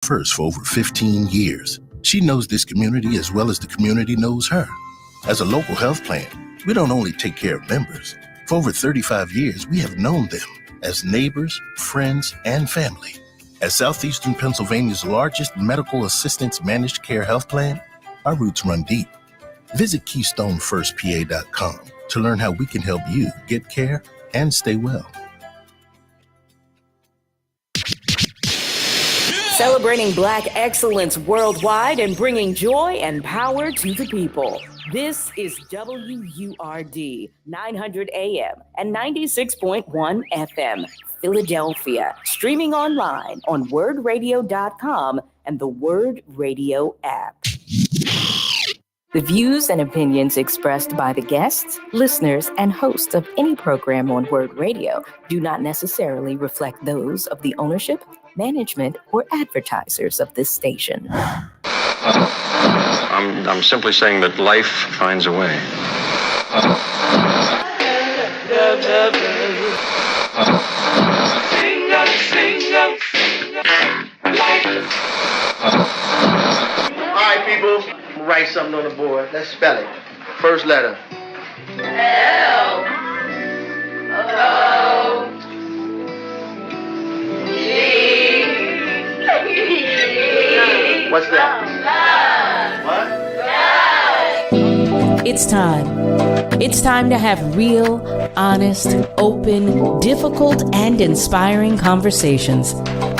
First for over 15 years. She knows this community as well as the community knows her. As a local health plan, we don't only take care of members. For over 35 years, we have known them as neighbors, friends, and family. As Southeastern Pennsylvania's largest medical assistance managed care health plan, our roots run deep. Visit KeystoneFirstPA.com to learn how we can help you get care and stay well. Celebrating Black excellence worldwide and bringing joy and power to the people. This is WURD 900 AM and 96.1 FM, Philadelphia. Streaming online on wordradio.com and the Word Radio app. The views and opinions expressed by the guests, listeners, and hosts of any program on Word Radio do not necessarily reflect those of the ownership, management, or advertisers of this station. I'm simply saying that life finds a way. All right, people. Write something on the board. Let's spell it. First letter. L O G. What's that? What? It's time. It's time to have real, honest, open, difficult, and inspiring conversations.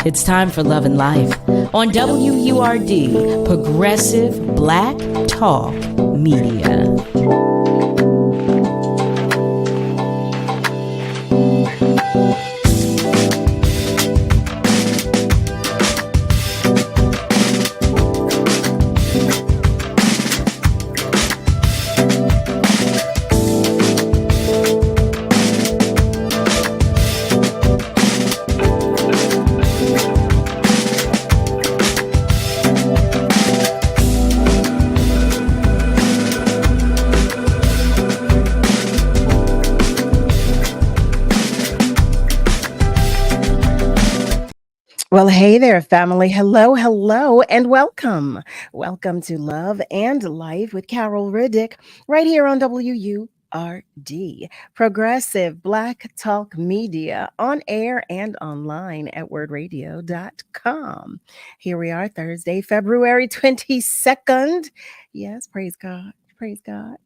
It's time for Love and Life on WURD, Progressive Black Talk Media. Well, hey there, family. Hello, hello, and welcome. Welcome to Love and Life with Carol Riddick, right here on WURD, Progressive Black Talk Media, on air and online at wordradio.com. Here we are, Thursday, February 22nd. Yes, praise God. Praise God.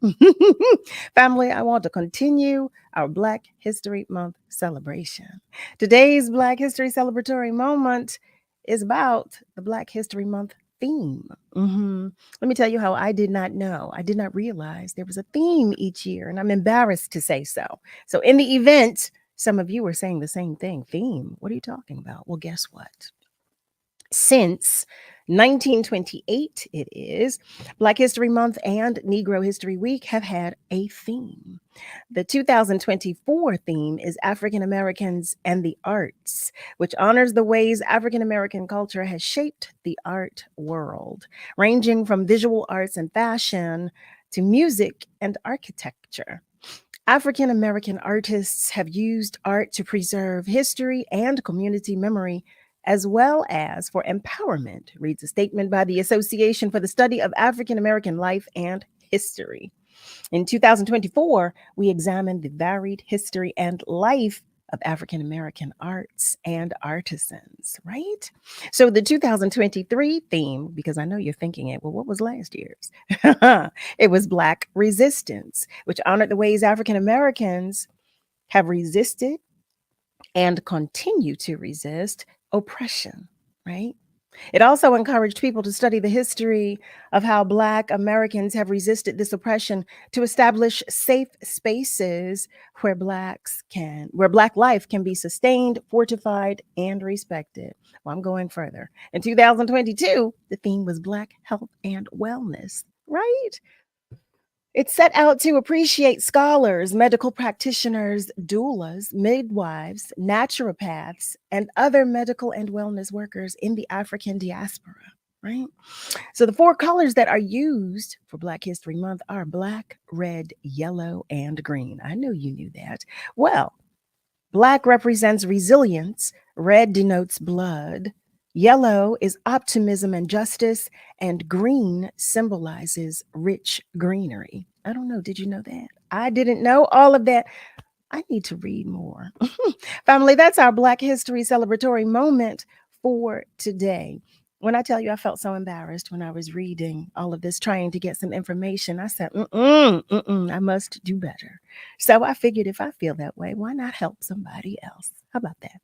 Family, I want to continue our Black History Month celebration. Today's Black History celebratory moment is about the Black History Month theme. Let me tell you how I did not know. I did not realize there was a theme each year, and I'm embarrassed to say so. So in the event, some of you were saying the same thing. Theme? What are you talking about? Well, guess what? Since 1928, it is, Black History Month and Negro History Week have had a theme. The 2024 theme is African Americans and the Arts, which honors the ways African American culture has shaped the art world, ranging from visual arts and fashion to music and architecture. African American artists have used art to preserve history and community memory, as well as for empowerment, reads a statement by the Association for the Study of African American Life and History. In 2024, we examined the varied history and life of African American arts and artisans, right? So the 2023 theme, because I know you're thinking it, well, what was last year's? It was Black Resistance, which honored the ways African Americans have resisted and continue to resist oppression, right? It also encouraged people to study the history of how Black Americans have resisted this oppression to establish safe spaces where Black life can be sustained, fortified, and respected. Well, I'm going further. In 2022, the theme was Black health and wellness, right? It set out to appreciate scholars, medical practitioners, doulas, midwives, naturopaths, and other medical and wellness workers in the African diaspora, right? So the four colors that are used for Black History Month are black, red, yellow, and green. I knew you knew that. Well, black represents resilience, red denotes blood, Yellow is optimism and justice, and green symbolizes rich greenery. I don't know. Did you know that? I didn't know all of that. I need to read more. Family, that's our Black History celebratory moment for today. When I tell you I felt so embarrassed when I was reading all of this, trying to get some information, I said, I must do better. So I figured if I feel that way, why not help somebody else? How about that?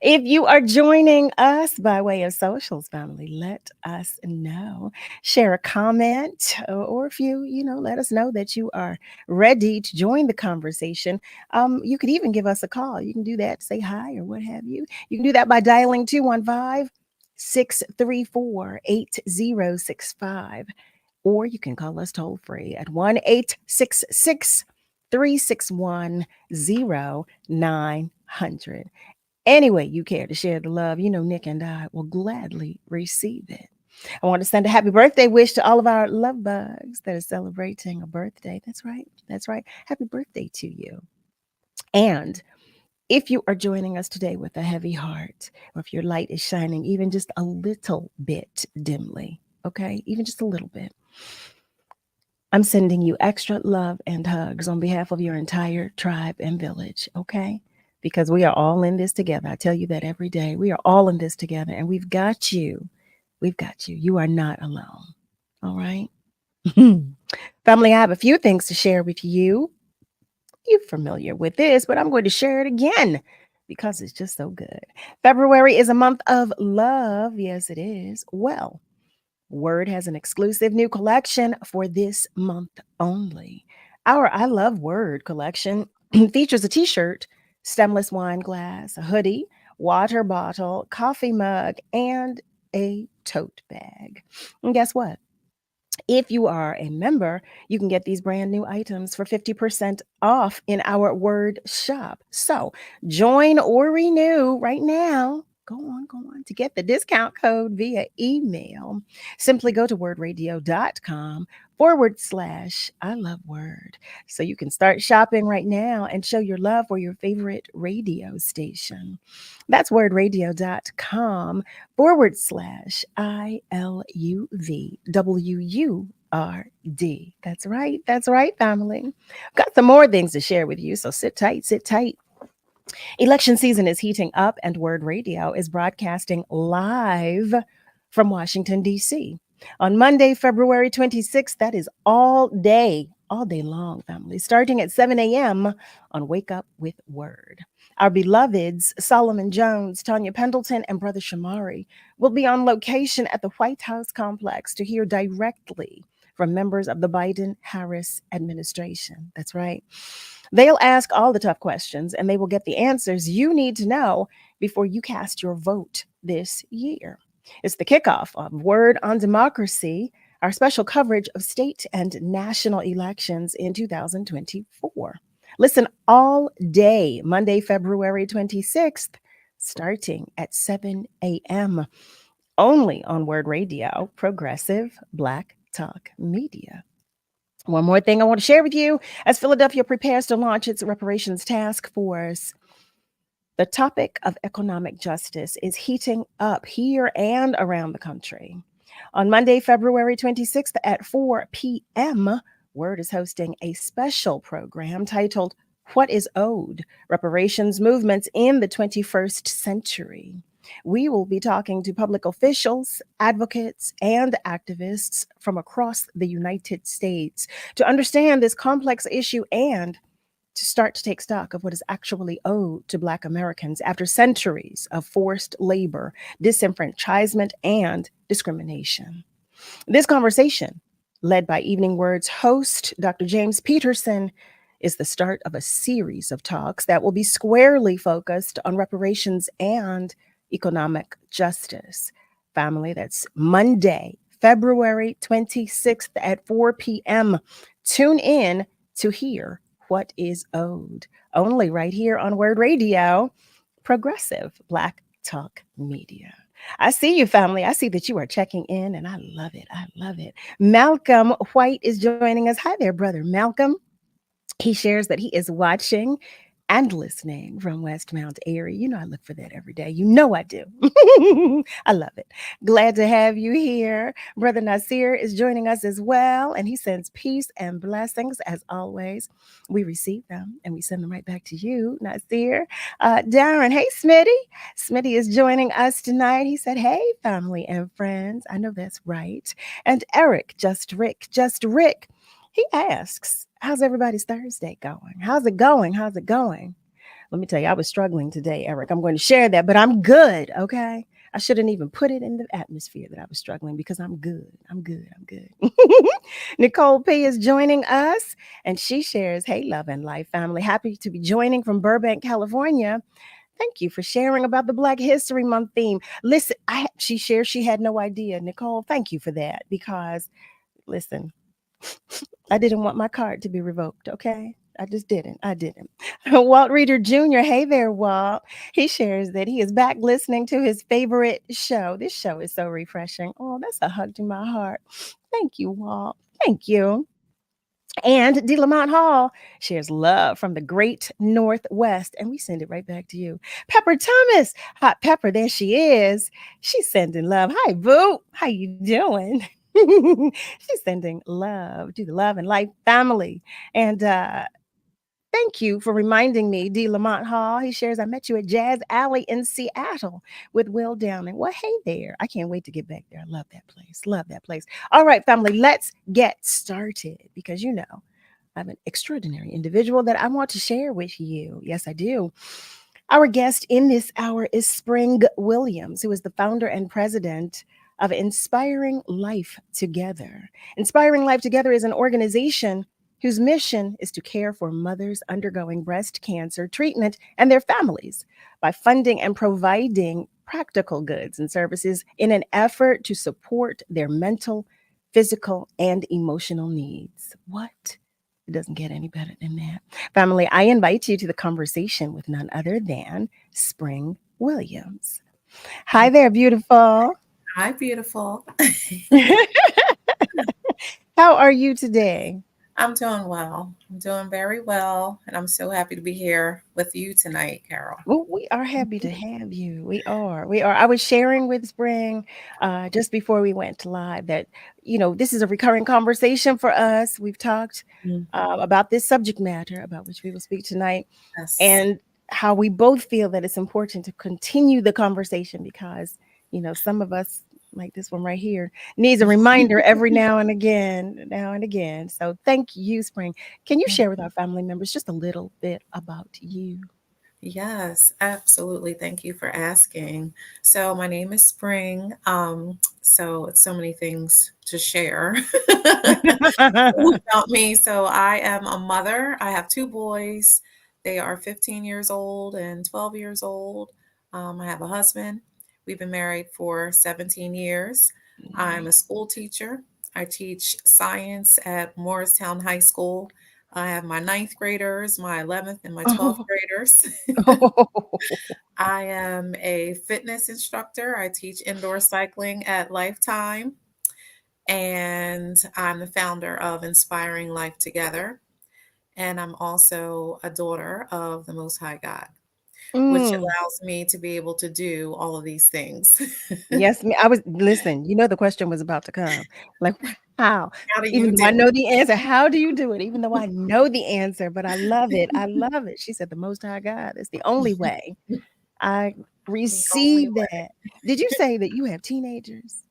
If you are joining us by way of socials, family, let us know. Share a comment, or if let us know that you are ready to join the conversation. You could even give us a call. You can do that, say hi or what have you. You can do that by dialing 215-634-8065, or you can call us toll free at 1-866-361-0900. Any way you care to share the love, Nick and I will gladly receive it. I want to send a happy birthday wish to all of our love bugs that are celebrating a birthday. That's right. That's right. Happy birthday to you. And if you are joining us today with a heavy heart, or if your light is shining even just a little bit dimly, okay, even just a little bit, I'm sending you extra love and hugs on behalf of your entire tribe and village, okay? Because we are all in this together. I tell you that every day. We are all in this together, and we've got you. We've got you. You are not alone, all right? Family, I have a few things to share with you. You're familiar with this, but I'm going to share it again because it's just so good. February is a month of love. Yes, it is. Well, Word has an exclusive new collection for this month only. Our I Love Word collection features a t-shirt, stemless wine glass, a hoodie, water bottle, coffee mug, and a tote bag. And guess what? If you are a member, you can get these brand new items for 50% off in our Word shop. So join or renew right now. Go on. To get the discount code via email, simply go to wordradio.com/I love Word. So you can start shopping right now and show your love for your favorite radio station. That's wordradio.com/ILUVWURD. That's right, family. Got some more things to share with you, so sit tight, sit tight. Election season is heating up, and Word Radio is broadcasting live from Washington, D.C. on Monday, February 26th. That is all day long, family, starting at 7 a.m. on Wake Up with Word. Our beloveds, Solomon Jones, Tanya Pendleton, and Brother Shamari, will be on location at the White House complex to hear directly from members of the Biden-Harris administration. That's right. They'll ask all the tough questions, and they will get the answers you need to know before you cast your vote this year. It's the kickoff of Word on Democracy, our special coverage of state and national elections in 2024. Listen all day, Monday, February 26th, starting at 7 a.m., only on Word Radio, progressive Black Talk Media. One more thing I want to share with you as Philadelphia prepares to launch its reparations task force. The topic of economic justice is heating up here and around the country. On Monday, February 26th at 4 p.m., Word is hosting a special program titled What is Owed? Reparations Movements in the 21st Century. We will be talking to public officials, advocates, and activists from across the United States to understand this complex issue and to start to take stock of what is actually owed to Black Americans after centuries of forced labor, disenfranchisement, and discrimination. This conversation, led by Evening Word's host, Dr. James Peterson, is the start of a series of talks that will be squarely focused on reparations and economic justice. Family, that's Monday, February 26th at 4 p.m. Tune in to hear what is owed. Only right here on Word Radio, progressive Black Talk Media. I see you, family. I see that you are checking in, and I love it. I love it. Malcolm White is joining us. Hi there, brother Malcolm. He shares that he is watching and listening from Westmount area. You know, I look for that every day. You know, I do. I love it. Glad to have you here. Brother Nasir is joining us as well, and he sends peace and blessings as always. We receive them and we send them right back to you, Nasir. Darren, hey, Smitty. Smitty is joining us tonight. He said, hey, family and friends. I know that's right. And Eric, just Rick. He asks, how's everybody's Thursday going? How's it going? How's it going? Let me tell you, I was struggling today, Eric. I'm going to share that, but I'm good, okay? I shouldn't even put it in the atmosphere that I was struggling because I'm good. I'm good. I'm good. Nicole P is joining us and she shares, hey, love and life family. Happy to be joining from Burbank, California. Thank you for sharing about the Black History Month theme. Listen, she shared she had no idea. Nicole, thank you for that because, listen, I didn't want my card to be revoked, okay? I just didn't. I didn't. Walt Reader Jr., hey there, Walt. He shares that he is back listening to his favorite show. This show is so refreshing. Oh, that's a hug to my heart. Thank you, Walt. Thank you. And De Lamont Hall shares love from the great Northwest. And we send it right back to you. Pepper Thomas, Hot Pepper, there she is. She's sending love. Hi, Boo. How you doing? She's sending love to the Love and Life family. And thank you for reminding me, D. Lamont Hall. He shares, I met you at Jazz Alley in Seattle with Will Downing. Well, hey there. I can't wait to get back there. I love that place. Love that place. All right, family, let's get started because you know, I'm an extraordinary individual that I want to share with you. Yes, I do. Our guest in this hour is Spring Williams, who is the founder and president of Inspiring Life Together. Inspiring Life Together is an organization whose mission is to care for mothers undergoing breast cancer treatment and their families by funding and providing practical goods and services in an effort to support their mental, physical, and emotional needs. What? It doesn't get any better than that. Family, I invite you to the conversation with none other than Spring Williams. Hi there, beautiful. Hi, beautiful. How are you today? I'm doing well. I'm doing very well. And I'm so happy to be here with you tonight, Carol. Well, we are happy to have you. We are. We are. I was sharing with Spring just before we went live that, you know, this is a recurring conversation for us. We've talked about this subject matter about which we will speak tonight. Yes. And how we both feel that it's important to continue the conversation because, you know, some of us, like this one right here, needs a reminder every now and again. So thank you, Spring. Can you share with our family members just a little bit about you? Yes, absolutely. Thank you for asking. So my name is Spring. So it's so many things to share about me. So I am a mother. I have two boys. They are 15 years old and 12 years old. I have a husband. We've been married for 17 years. I'm a school teacher. I teach science at Morristown High School. I have my ninth graders, my 11th, and my 12th graders. I am a fitness instructor. I teach indoor cycling at Lifetime. And I'm the founder of Inspiring Life Together. And I'm also a daughter of the Most High God, which allows me to be able to do all of these things. Yes, I was listen. You know the question was about to come. Like how? How do you Even though do I know it? the answer, how do you do it? Even though I know the answer, but I love it. I love it. She said, "The Most High God is the only way." I The only received way. that. Did you say that you have teenagers?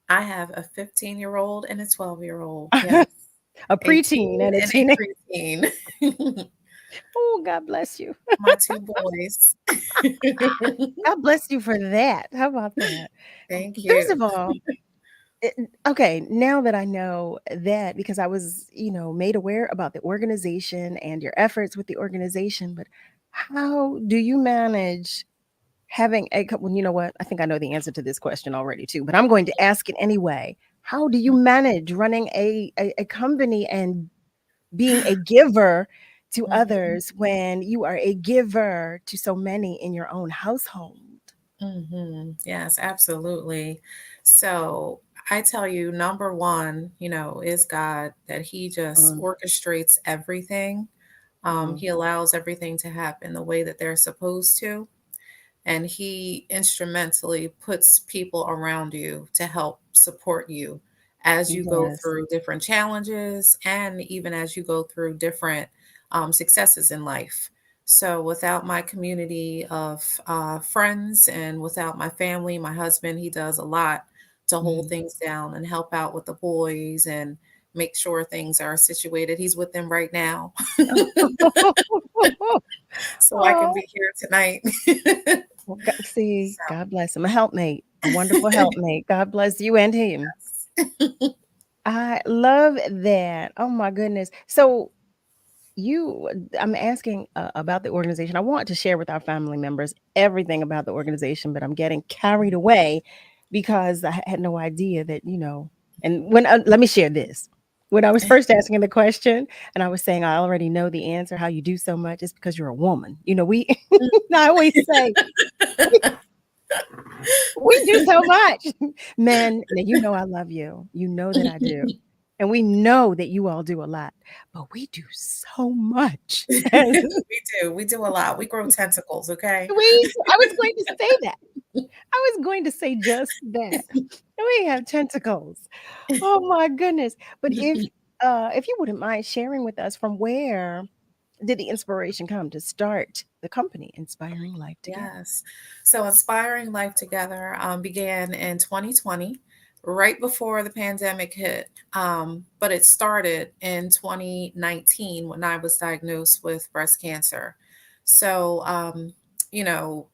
I have a 15-year-old and a 12-year-old. Yes. A A preteen teen and a and a teenager. preteen. Oh, God bless you. My two boys. God bless you for that. How about that? Thank First you. of all, okay, now that I know that, because I was, you know, made aware about the organization and your efforts with the organization, but how do you manage having well, you know what? I think I know the answer to this question already too, but I'm going to ask it anyway. How do you manage running a company and being a giver to Mhm. others when you are a giver to so many in your own household? Yes, absolutely. So I tell you, number one, is God, that He just Mm, orchestrates everything. He allows everything to happen the way that they're supposed to. And he instrumentally puts people around you to help support you as you go Yes. through different challenges and even as you go through different successes in life. So, without my community of friends and without my family, my husband, he does a lot to hold Mhm. things down and help out with the boys and make sure things are situated. He's with them right now. So I can Oh, be here tonight. well, see, So, God bless him. A helpmate, a wonderful helpmate. God bless you and him. I love that. Oh my goodness. So I'm asking about the organization. I want to share with our family members everything about the organization, but I'm getting carried away because I had no idea that, and let me share this. When I was first asking the question and I was saying, I already know the answer, how you do so much, is because you're a woman. I always say, we do so much. Men, now you know I love you. You know that I do. And we know that you all do a lot, but we do so much. We do. We do a lot. We grow tentacles, okay? I was going to say that. I was going to say just that. We have tentacles. Oh my goodness. But if you wouldn't mind sharing with us, from where did the inspiration come to start the company Inspiring Life Together? Yes. So Inspiring Life Together began in 2020, right before the pandemic hit. But it started in 2019 when I was diagnosed with breast cancer. So, you know,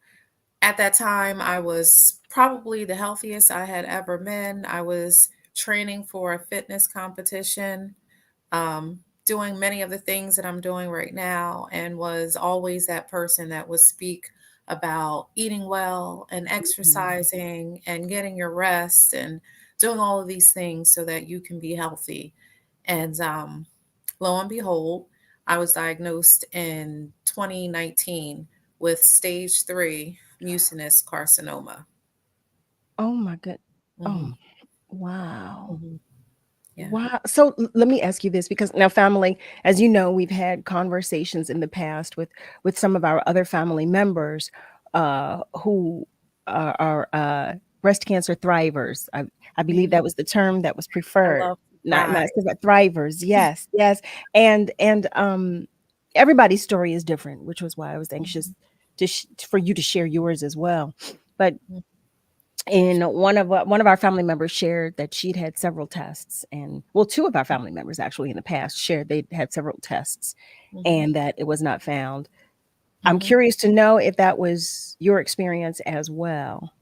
at that time, I was probably the healthiest I had ever been. I was training for a fitness competition, doing many of the things that I'm doing right now, and was always that person that would speak about eating well and Mhm. exercising and getting your rest and doing all of these things so that you can be healthy. And lo and behold, I was diagnosed in 2019 with stage 3 mucinous carcinoma. Oh my good. Hmm. Oh, wow. Hmm. Yeah, Wow. So let me ask you this, because now family, as you know, we've had conversations in the past with some of our other family members who are breast cancer thrivers. I believe hmm. that was the term that was I preferred. love to Not thrive. thrivers. Yes, yes. And everybody's story is different, which was why I was anxious for you to share yours as well. But and one of our family members shared that she'd had several tests, and well, two of our family members actually in the past shared they'd had several tests Hmm. and that it was not found. I'm Hmm. curious to know if that was your experience as well.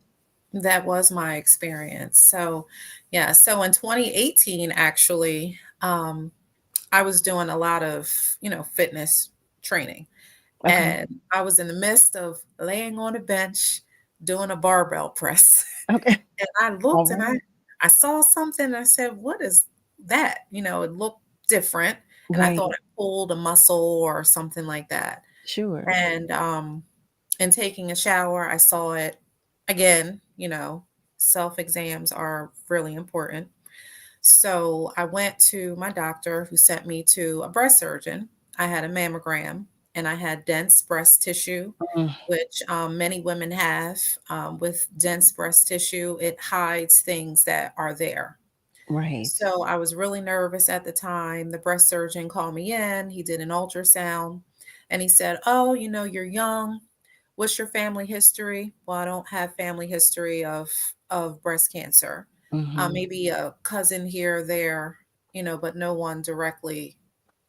That was my experience. So, yeah. So in 2018, actually, I was doing a lot of, fitness training. Okay. And I was in the midst of laying on a bench doing a barbell press. Okay. And I All looked and right. I saw something and I said, "What is that?" It looked different. And I thought Right. it pulled a muscle or something like that. Sure. And in taking a shower, I saw it again. Self exams are really important. So I went to my doctor who sent me to a breast surgeon. I had a mammogram and I had dense breast tissue, Mm, which many women have. With dense breast tissue, it hides things that are there. right. So I was really nervous at the time. The breast surgeon called me in. He did an ultrasound and he said, "Oh, you're young. What's your family history?" Well, I don't have family history of breast cancer. Hmm. Maybe a cousin here or there, but no one directly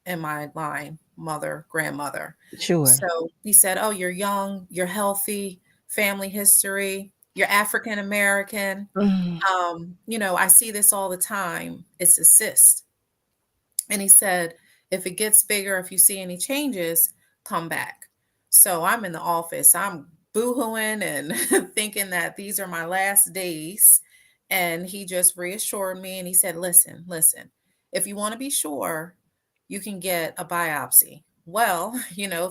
in my line, mother, grandmother. Sure. So he said, "Oh, you're young, you're healthy, family history, you're African American. Mm, I see this all the time. It's a cyst." And he said, "If it gets bigger, if you see any changes, come back." So I'm in the office. I'm boohooing and thinking that these are my last days. And he just reassured me and he said, "Listen, listen, if you want to be sure, you can get a biopsy." Well,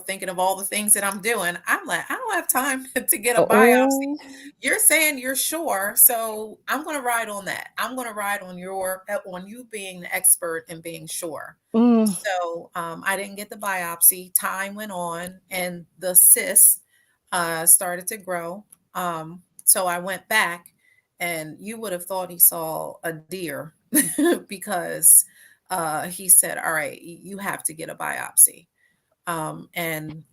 thinking of all the things that I'm doing, I'm like, I don't have time to get a biopsy. Oh, You're saying you're sure, so I'm going to ride on that. I'm going to ride on on you being the expert and being sure. mm, So I didn't get the biopsy. Time went on, and the cyst started to grow. So I went back, and you would have thought he saw a deer because he said, "All right, you have to get a biopsy." And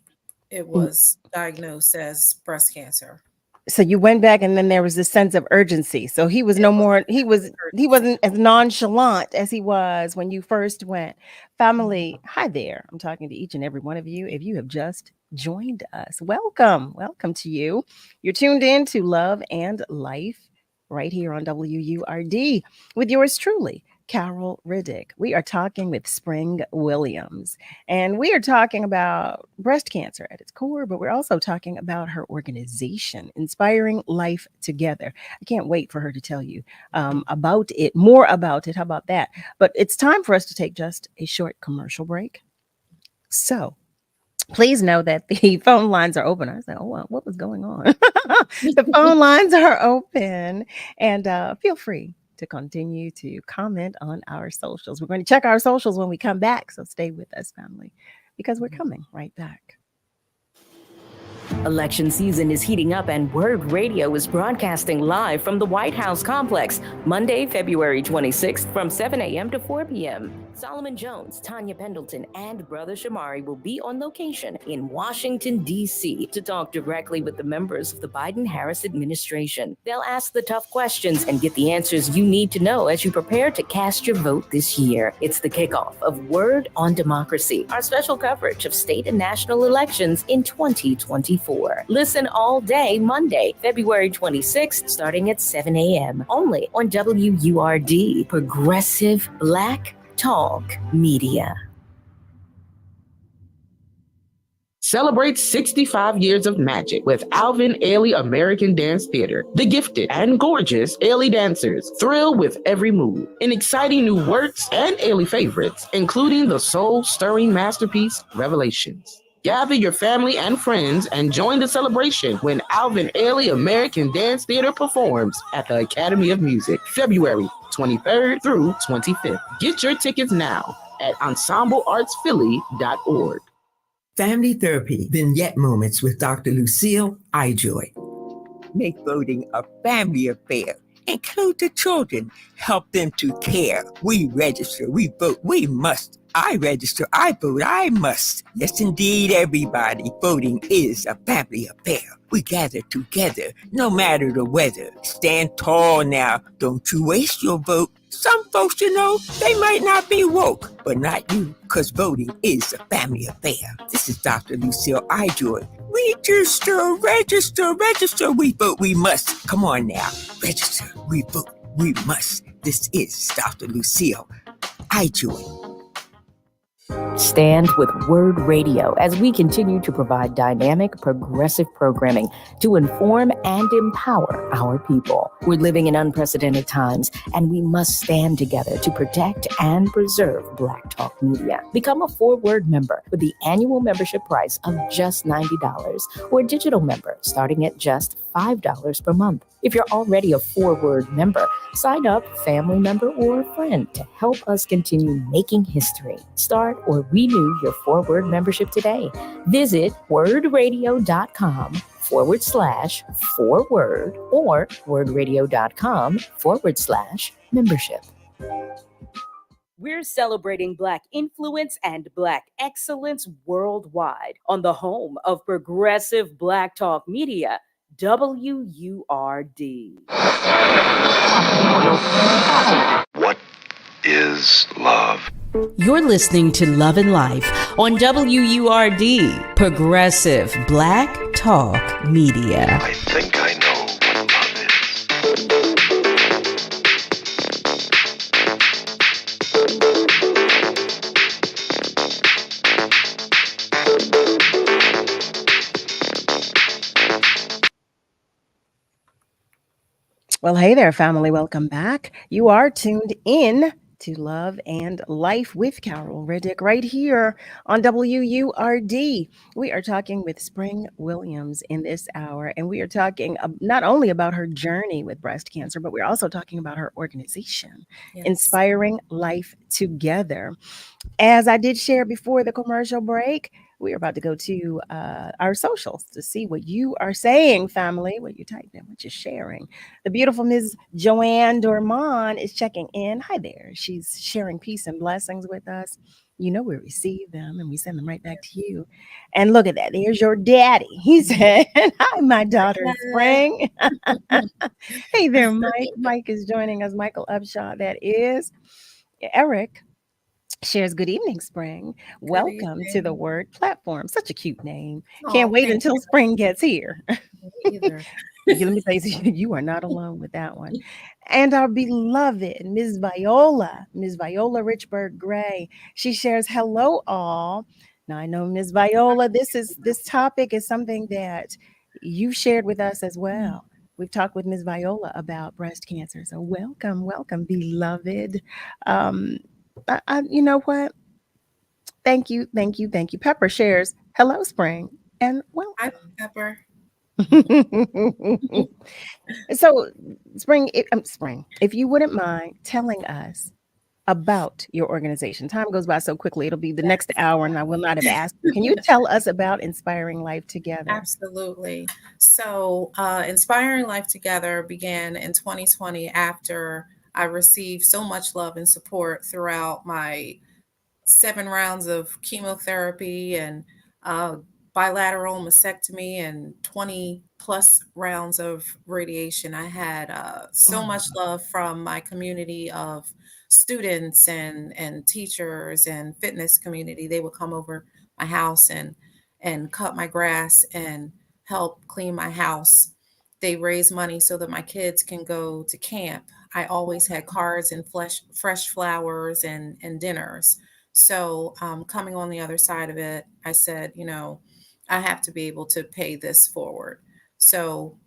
it mm. was diagnosed as breast cancer. So you went back, and then there was this sense of urgency. So he was It no was more. He urgency. wasn't as nonchalant as he was when you first went. Family, hi there. I'm talking to each and every one of you. If you have just joined us, welcome to you. You're tuned in to Love and Life right here on WURD with yours truly, Carol Riddick. We are talking with Spring Williams. And we are talking about breast cancer at its core, but we're also talking about her organization, Inspiring Life Together. I can't wait for her to tell you about it, more about it. How about that? But it's time for us to take just a short commercial break. So please know that the phone lines are open. I was like, oh, well, what was going on? The phone lines are open, and feel free to continue to comment on our socials. We're going to check our socials when we come back. So stay with us, family, because we're coming right back. Election season is heating up, and Word Radio is broadcasting live from the White House complex Monday, February 26th from 7 a.m. to 4 p.m. Solomon Jones, Tanya Pendleton, and Brother Shamari will be on location in Washington, D.C. to talk directly with the members of the Biden-Harris administration. They'll ask the tough questions and get the answers you need to know as you prepare to cast your vote this year. It's the kickoff of Word on Democracy, our special coverage of state and national elections in 2024. Listen all day Monday, February 26th, starting at 7 a.m. only on WURD, Progressive Black Talk Media. Celebrate 65 years of magic with Alvin Ailey American Dance Theater. The gifted and gorgeous Ailey dancers thrill with every move in exciting new works and Ailey favorites, including the soul-stirring masterpiece, Revelations. Gather your family and friends and join the celebration when Alvin Ailey American Dance Theater performs at the Academy of Music, February 23rd through 25th. Get your tickets now at ensembleartsphilly.org. Family Therapy Vignette Moments with Dr. Lucille iJoy. Make voting a family affair. Include the children. Help them to care. We register. We vote. We must. I register. I vote. I must. Yes, indeed, everybody. Voting is a family affair. We gather together, no matter the weather. Stand tall now. Don't you waste your vote. Some folks, they might not be woke, but not you, because voting is a family affair. This is Dr. Lucille iJoy. Register, register, register. We vote, we must. Come on now. Register, we vote, we must. This is Dr. Lucille iJoy. Stand with Word Radio as we continue to provide dynamic, progressive programming to inform and empower our people. We're living in unprecedented times, and we must stand together to protect and preserve Black Talk Media. Become a 4Word member with the annual membership price of just $90 or a digital member starting at just $5 per month. If you're already a 4Word member, sign up, family member, or a friend to help us continue making history. Start or renew your 4Word membership today. Visit wordradio.com/4word or wordradio.com/membership. We're celebrating Black influence and Black excellence worldwide on the home of progressive Black Talk Media, WURD. What is love? You're listening to Love and Life on WURD, Progressive Black Talk Media. I think I know what love is. Well, hey there, family. Welcome back. You are tuned in to Love and Life with Carol Riddick right here on WURD. We are talking with Spring Williams in this hour, and we are talking not only about her journey with breast cancer, but we're also talking about her organization, Yes. Inspiring Life Together. As I did share before the commercial break, we are about to go to our socials to see what you are saying, family, what you typed in, what you're sharing. The beautiful Ms. Joanne Dorman is checking in. Hi there. She's sharing peace and blessings with us. You know, we receive them and we send them right back to you. And look at that. There's your daddy. He said, hi, my daughter, Spring. Hey there, Mike. Mike is joining us. Michael Upshaw, that is. Eric shares good evening, Spring. Welcome to the Word platform. Such a cute name. Can't wait until Spring gets here. Either. Let me say, you are not alone with that one. And our beloved Ms. Viola Richburg Gray. She shares hello all. Now I know Ms. Viola, this topic is something that you shared with us as well. We've talked with Ms. Viola about breast cancer. So welcome, beloved. You know what? Thank you. Pepper shares, hello, Spring, and welcome. Hi, Pepper. So, Spring, if you wouldn't mind telling us about your organization. Time goes by so quickly. It'll be the next hour, and I will not have asked you. Can you tell us about Inspiring Life Together? Absolutely. So, Inspiring Life Together began in 2020 after I received so much love and support throughout my 7 rounds of chemotherapy and bilateral mastectomy and 20 plus rounds of radiation. I had so much love from my community of students and teachers and fitness community. They would come over my house and cut my grass and help clean my house. They raise money so that my kids can go to camp. I always had cards and fresh flowers and dinners. So coming on the other side of it, I said, I have to be able to pay this forward. So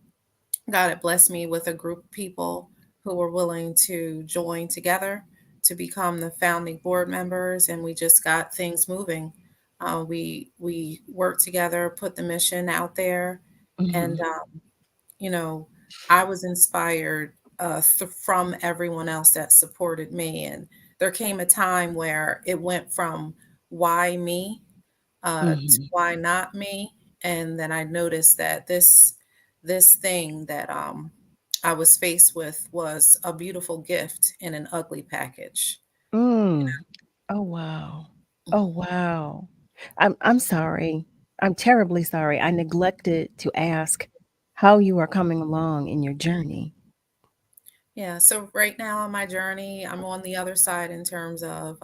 God had blessed me with a group of people who were willing to join together to become the founding board members, and we just got things moving. We worked together, put the mission out there, and I was inspired from everyone else that supported me. And there came a time where it went from why me to why not me, and then I noticed that this thing that I was faced with was a beautiful gift in an ugly package. Oh wow. Oh wow. I'm sorry. I'm terribly sorry. I neglected to ask how you are coming along in your journey. Yeah, so right now on my journey, I'm on the other side in terms of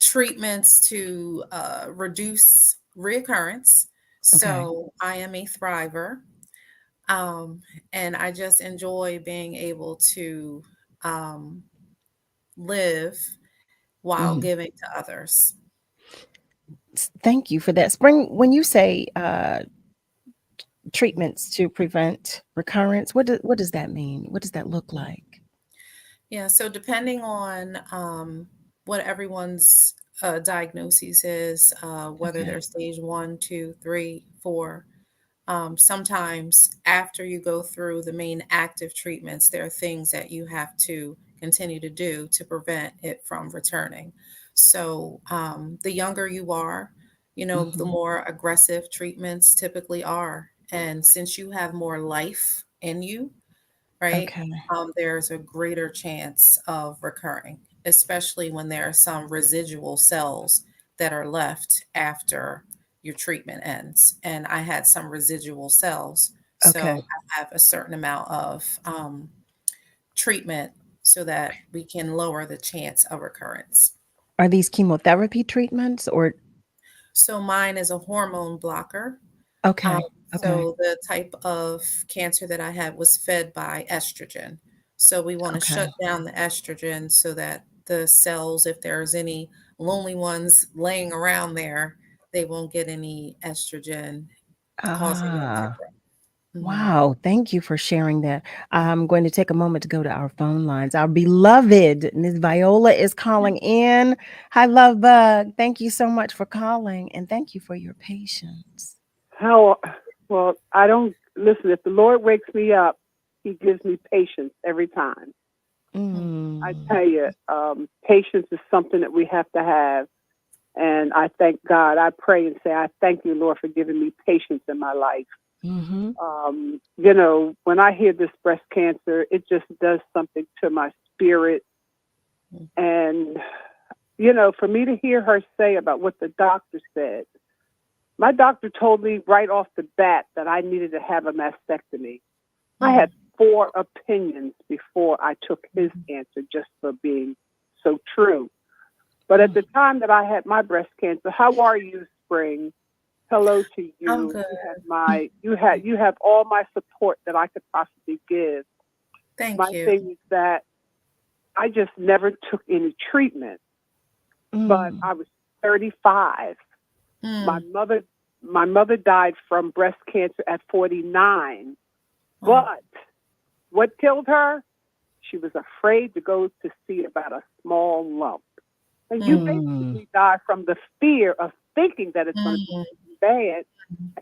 treatments to reduce reoccurrence. Okay. So I am a thriver. And I just enjoy being able to live while giving to others. Thank you for that. Spring, when you say treatments to prevent recurrence, what does that mean? What does that look like? Yeah, so depending on what everyone's diagnosis is, whether they're stage 1, 2, 3, 4, sometimes after you go through the main active treatments, there are things that you have to continue to do to prevent it from returning. So the younger you are, the more aggressive treatments typically are. And since you have more life in you, right, Okay. there's a greater chance of recurring, especially when there are some residual cells that are left after your treatment ends. And I had some residual cells. Okay. So I have a certain amount of treatment so that we can lower the chance of recurrence. Are these chemotherapy treatments or? So mine is a hormone blocker. Okay. So the type of cancer that I had was fed by estrogen. So we want to shut down the estrogen so that the cells, if there's any lonely ones laying around there, they won't get any estrogen causing them to grow. Wow, thank you for sharing that. I'm going to take a moment to go to our phone lines. Our beloved Ms. Viola is calling in. Hi, Love Bug. Thank you so much for calling, and thank you for your patience. Well, I don't listen. If the Lord wakes me up, He gives me patience every time. I tell you, patience is something that we have to have. And I thank God. I pray and say, I thank you, Lord, for giving me patience in my life. When I hear this breast cancer, it just does something to my spirit. And, for me to hear her say about what the doctor said, my doctor told me right off the bat that I needed to have a mastectomy. I had 4 opinions before I took his answer, just for being so true. But at the time that I had my breast cancer, how are you, Spring? Hello to you. I'm good. You have all my support that I could possibly give. Thank my you. thing is that I just never took any treatment. But I was 35. My mother died from breast cancer at 49. But what killed her? She was afraid to go to see about a small lump. And you basically die from the fear of thinking that it's going to be bad,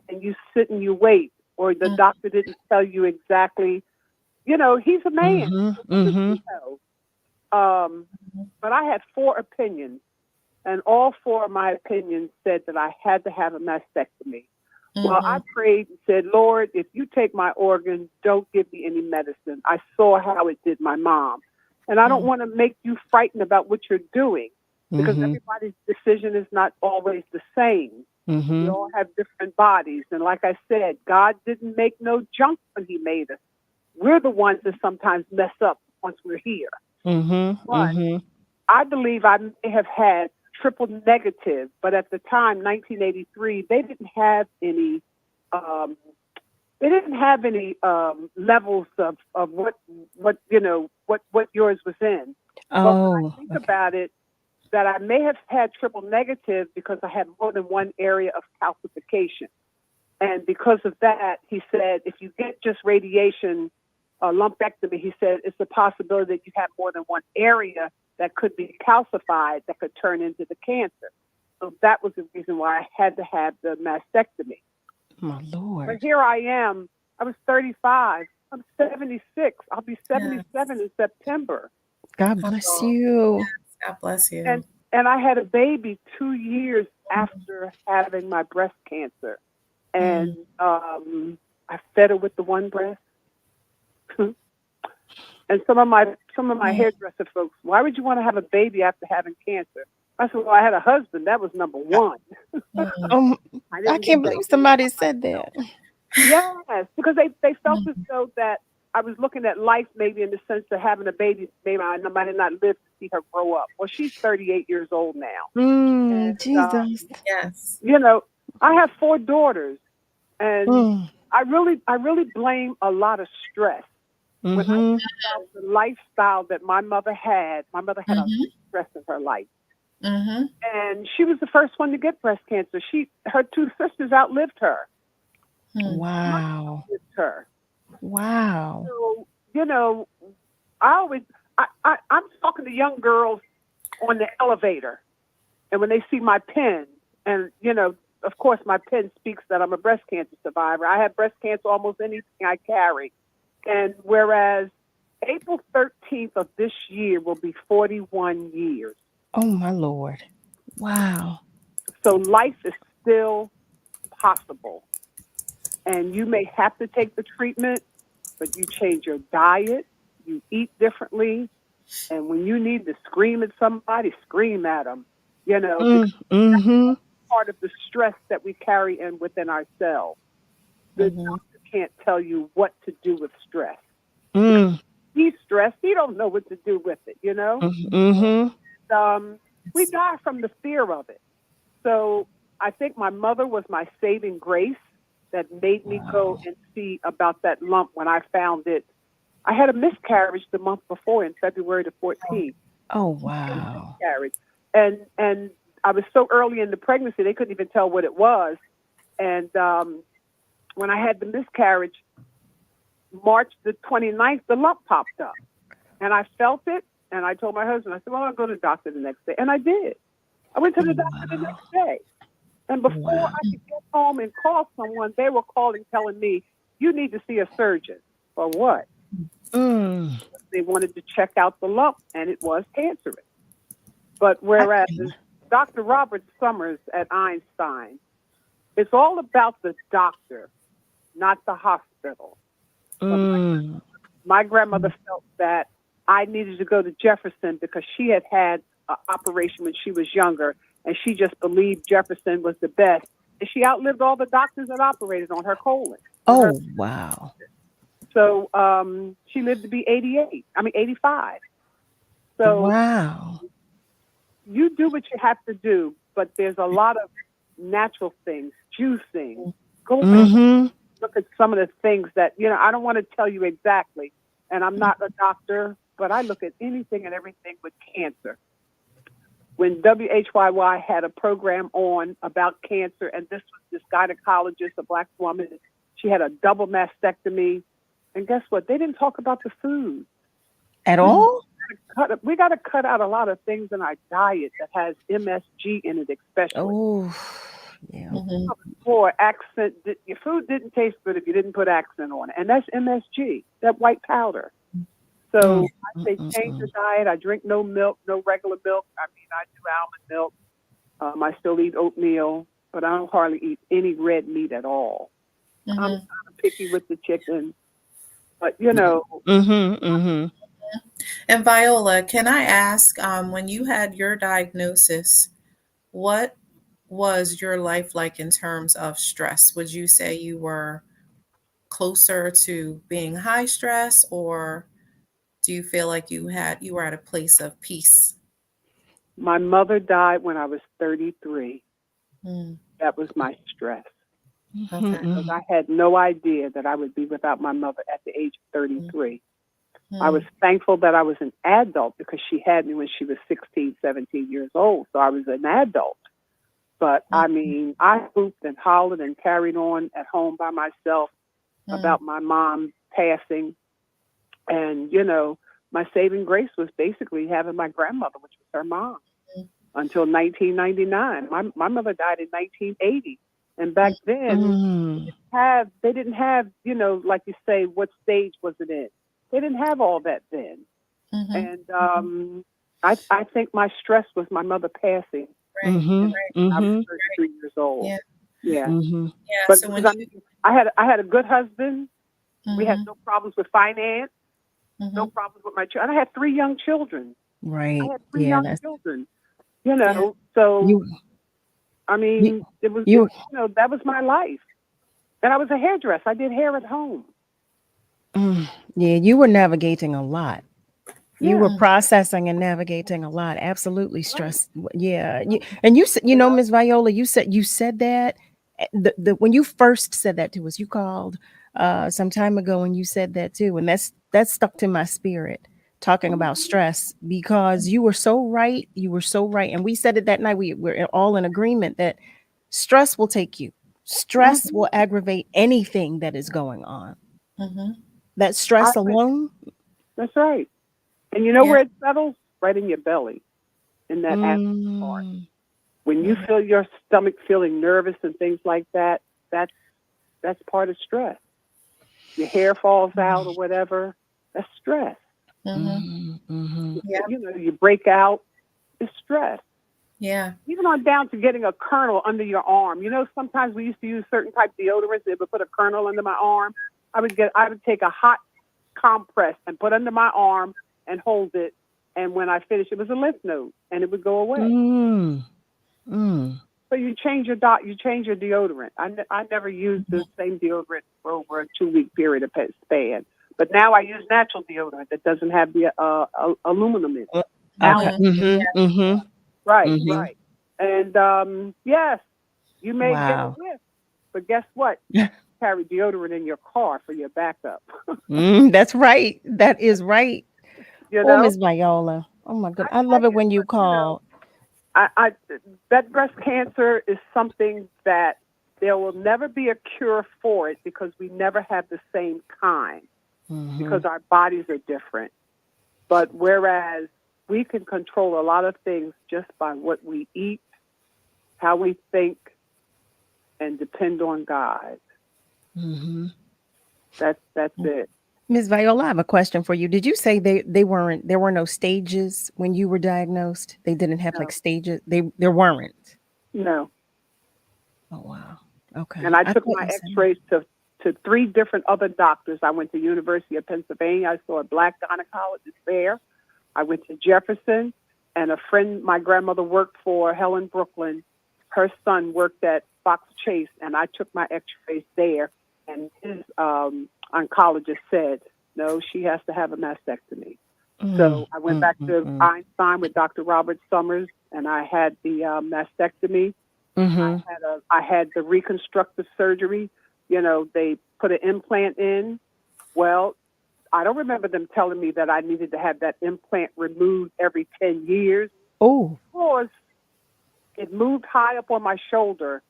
and you sit and you wait, or the doctor didn't tell you exactly. He's a man. But I had 4 opinions, and all 4 of my opinions said that I had to have a mastectomy. Well, I prayed and said, Lord, if you take my organs, don't give me any medicine. I saw how it did my mom. And I don't want to make you frightened about what you're doing, because everybody's decision is not always the same. We all have different bodies. And like I said, God didn't make no junk when he made us. We're the ones that sometimes mess up once we're here. But I believe I may have had triple negative, but at the time, 1983, they didn't have any levels of what yours was in. But when I think about it, that I may have had triple negative because I had more than one area of calcification. And because of that, he said, if you get just radiation, lumpectomy, he said, it's a possibility that you have more than one area that could be calcified that could turn into the cancer. So that was the reason why I had to have the mastectomy. My Lord. But here I am. I was 35. I'm 76. I'll be 77 in September. God bless you. Yes, God bless you. And I had a baby 2 years after having my breast cancer. And I fed her with the one breast. And some of my hairdresser folks, why would you want to have a baby after having cancer? I said, well, I had a husband. That was number one. I can't believe somebody said that. Yes, because they felt as though that I was looking at life maybe in the sense of having a baby. Maybe I might not live to see her grow up. Well, she's 38 years old now. And, Jesus. Yes. I have 4 daughters, and I really blame a lot of stress. When I think about the lifestyle that my mother had a lot of stress in her life. And she was the first one to get breast cancer. Her 2 sisters outlived her. Wow. Outlived her. Wow. So, I'm talking to young girls on the elevator, and when they see my pen, and, of course, my pen speaks that I'm a breast cancer survivor. I have breast cancer almost anything I carry. And whereas April 13th of this year will be 41 years. Oh, my Lord. Wow. So life is still possible. And you may have to take the treatment, but you change your diet, you eat differently. And when you need to scream at somebody, scream at them. That's part of the stress that we carry within ourselves. The doctor can't tell you what to do with stress. He's stressed. He don't know what to do with it, we die from the fear of it. So I think my mother was my saving grace that made me go and see about that lump when I found it. I had a miscarriage the month before in February the 14th. Oh, wow. Miscarriage. And I was so early in the pregnancy, they couldn't even tell what it was. And when I had the miscarriage, March the 29th, the lump popped up. And I felt it, and I told my husband, I said, well, I'll go to the doctor the next day. And I did. I went to the doctor the next day. And before I could get home and call someone, they were calling, telling me, you need to see a surgeon. For what? They wanted to check out the lump, and it was cancerous. But whereas Dr. Robert Summers at Einstein, it's all about the doctor, not the hospital. My grandmother felt that I needed to go to Jefferson because she had had an operation when she was younger, and she just believed Jefferson was the best. And she outlived all the doctors that operated on her colon. Wow. So she lived to be 85. So wow. You do what you have to do, but there's a lot of natural things, juicing. Go and look at some of the things that, I don't want to tell you exactly, and I'm not a doctor, but I look at anything and everything with cancer. When WHYY had a program on about cancer, and this was this gynecologist, a Black woman, she had a double mastectomy, and guess what? They didn't talk about the food. At all? We got to cut out a lot of things in our diet that has MSG in it, especially. For accent, your food didn't taste good if you didn't put accent on it, and that's MSG, that white powder. So I say change your diet. I drink no milk, no regular milk. I do almond milk. I still eat oatmeal, but I don't hardly eat any red meat at all. I'm kind of picky with the chicken, but And Viola, can I ask, when you had your diagnosis, what was your life like in terms of stress? Would you say you were closer to being high stress, or do you feel like you were at a place of peace? My mother died when I was 33. That was my stress. Because I had no idea that I would be without my mother at the age of 33. I was thankful that I was an adult because she had me when she was 16, 17 years old. So I was an adult. But I hooped and hollered and carried on at home by myself about my mom passing. And, my saving grace was basically having my grandmother, which was her mom, until 1999. My mother died in 1980. And back then, they didn't have, like you say, what stage was it in? They didn't have all that then. And I think my stress was my mother passing. I was 33 years old. But so I had a good husband. We had no problems with finance, no problems with my children. I had 3 young children. Right. I had 3 young children. So it was that was my life. And I was a hairdresser. I did hair at home. Yeah, you were navigating a lot. You were processing and navigating a lot. Absolutely stressed. Yeah. And you said, Ms. Viola, you said that when you first said that to us, you called some time ago and you said that too. And that stuck to my spirit, talking about stress, because you were so right. You were so right. And we said it that night. We're all in agreement that stress will take you. Stress will aggravate anything that is going on. That stress alone. That's right. And where it settles? Right in your belly, in that acid part. When you feel your stomach feeling nervous and things like that, that's part of stress. Your hair falls out or whatever, that's stress. You break out, it's stress. Yeah. Even on down to getting a kernel under your arm. Sometimes we used to use certain type deodorants. They would put a kernel under my arm. I would take a hot compress and put under my arm and hold it, and when I finished, it was a lymph node, and it would go away. So you change your deodorant. I never used the same deodorant for over a 2-week period of span, but now I use natural deodorant that doesn't have the aluminum in it. Right. And yes, you may get a whiff, but guess what? Carry deodorant in your car for your backup. That's right. That is right. Ms. Viola. Oh my God. I love it when you call. That breast cancer is something that there will never be a cure for it because we never have the same kind because our bodies are different. But whereas we can control a lot of things just by what we eat, how we think, and depend on God. That's it. Ms. Viola, I have a question for you. Did you say there were no stages when you were diagnosed? They didn't have like stages. There weren't. No. Oh wow. Okay. And I took my X-rays to 3 different other doctors. I went to University of Pennsylvania. I saw a black gynecologist there. I went to Jefferson, and a friend my grandmother worked for, Helen Brooklyn. Her son worked at Fox Chase, and I took my X-rays there. And his oncologist said, no, she has to have a mastectomy. So I went back to Einstein with Dr. Robert Summers, and I had the mastectomy. I had the reconstructive surgery. You know, they put an implant in. Well, I don't remember them telling me that I needed to have that implant removed every 10 years. Oh. Of course, it moved high up on my shoulder,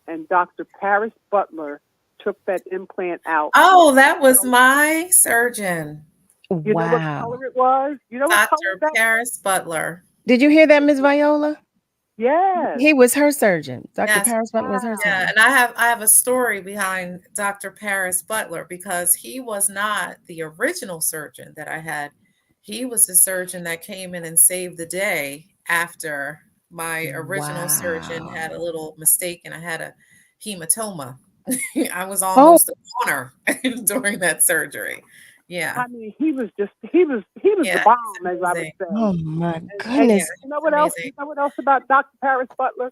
and Dr. Paris Butler took that implant out. Oh, that was my surgeon. You know what color it was? You know what color Dr. Paris Butler. Did you hear that, Ms. Viola? Yes. He was her surgeon. Dr. Yes. Paris Butler was her surgeon. Yeah, and I have a story behind Dr. Paris Butler because he was not the original surgeon that I had. He was the surgeon that came in and saved the day after my original surgeon had a little mistake and I had a hematoma. I was almost a goner during that surgery. Yeah. I mean, he was the bomb, as I would say. Oh my goodness. And you know what else? You know what else about Dr. Paris Butler?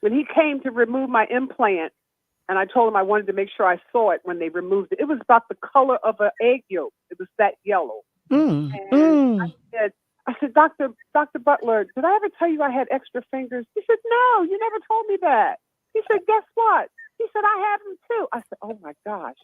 When he came to remove my implant, and I told him I wanted to make sure I saw it when they removed it. It was about the color of an egg yolk. It was that yellow. I said, Dr. Butler, did I ever tell you I had extra fingers? He said, no, you never told me that. He said, guess what? He said, I have them too. I said, oh my gosh.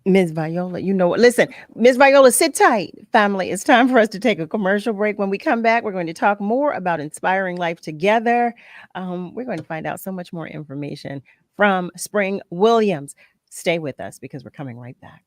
Ms. Viola, you know what? Listen, Ms. Viola, sit tight, family. It's time for us to take a commercial break. When we come back, we're going to talk more about inspiring life together. We're going to find out so much more information from Spring Williams. Stay with us because we're coming right back.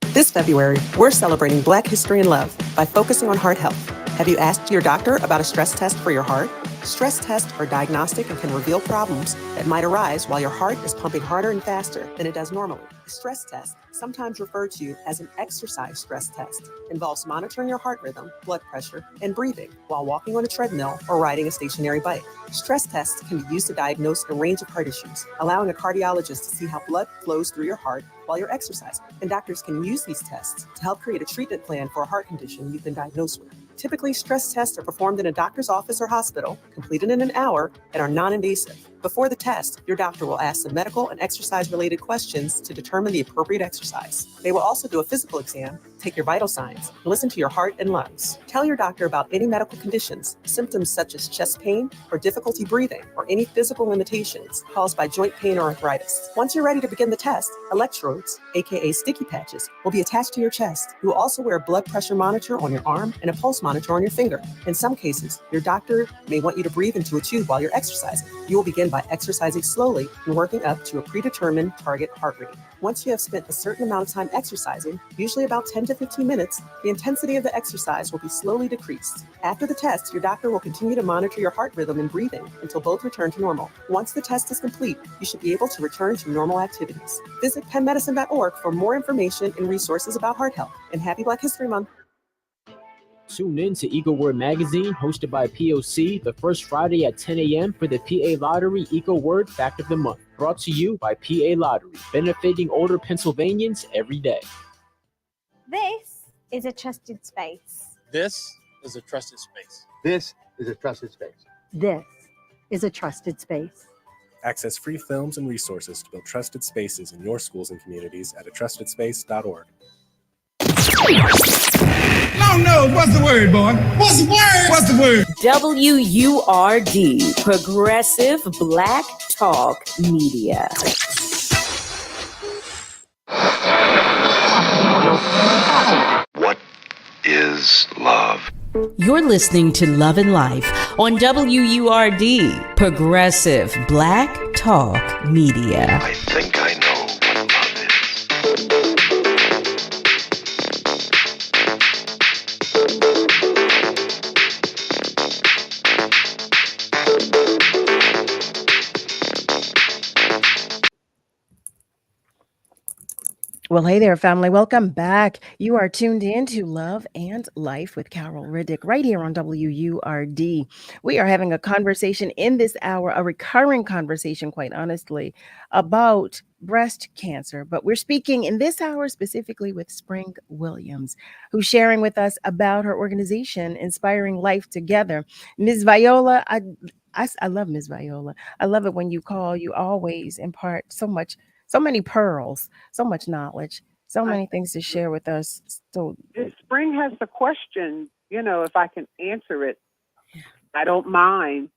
This February, we're celebrating Black History and Love by focusing on heart health. Have you asked your doctor about a stress test for your heart? Stress tests are diagnostic and can reveal problems that might arise while your heart is pumping harder and faster than it does normally. A stress test, sometimes referred to as an exercise stress test, involves monitoring your heart rhythm, blood pressure, and breathing while walking on a treadmill or riding a stationary bike. Stress tests can be used to diagnose a range of heart issues, allowing a cardiologist to see how blood flows through your heart while you're exercising. And doctors can use these tests to help create a treatment plan for a heart condition you've been diagnosed with. Typically, stress tests are performed in a doctor's office or hospital, completed in an hour, and are non-invasive. Before the test, your doctor will ask some medical and exercise-related questions to determine the appropriate exercise. They will also do a physical exam, take your vital signs, and listen to your heart and lungs. Tell your doctor about any medical conditions, symptoms such as chest pain or difficulty breathing, or any physical limitations caused by joint pain or arthritis. Once you're ready to begin the test, electrodes, aka sticky patches, will be attached to your chest. You will also wear a blood pressure monitor on your arm and a pulse monitor on your finger. In some cases, your doctor may want you to breathe into a tube while you're exercising. You will begin by exercising slowly and working up to a predetermined target heart rate. Once you have spent a certain amount of time exercising, usually about 10 to 15 minutes, the intensity of the exercise will be slowly decreased. After the test, your doctor will continue to monitor your heart rhythm and breathing until both return to normal. Once the test is complete, you should be able to return to normal activities. Visit pennmedicine.org for more information and resources about heart health. And happy Black History Month. Tune in to Eco Word Magazine, hosted by POC, the first Friday at 10 a.m. for the PA Lottery Eco Word Fact of the Month. Brought to you by PA Lottery, benefiting older Pennsylvanians every day. This is a trusted space. This is a trusted space. This is a trusted space. This is a trusted space. Access free films and resources to build trusted spaces in your schools and communities at atrustedspace.org. Long nose, what's the word, boy? What's the word? What's the word? WURD, Progressive Black Talk Media. What is love? You're listening to Love and Life on WURD, Progressive Black Talk Media. I think I know what love is. Well, hey there, family. Welcome back. You are tuned in to Love and Life with Carol Riddick right here on WURD. We are having a conversation in this hour, a recurring conversation, quite honestly, about breast cancer. But we're speaking in this hour specifically with Spring Williams, who's sharing with us about her organization, Inspiring Life Together. Ms. Viola, I love Ms. Viola. I love it when you call, you always impart so many pearls, so much knowledge, so many things to share with us. So If Spring has the question, if I can answer it, I don't mind.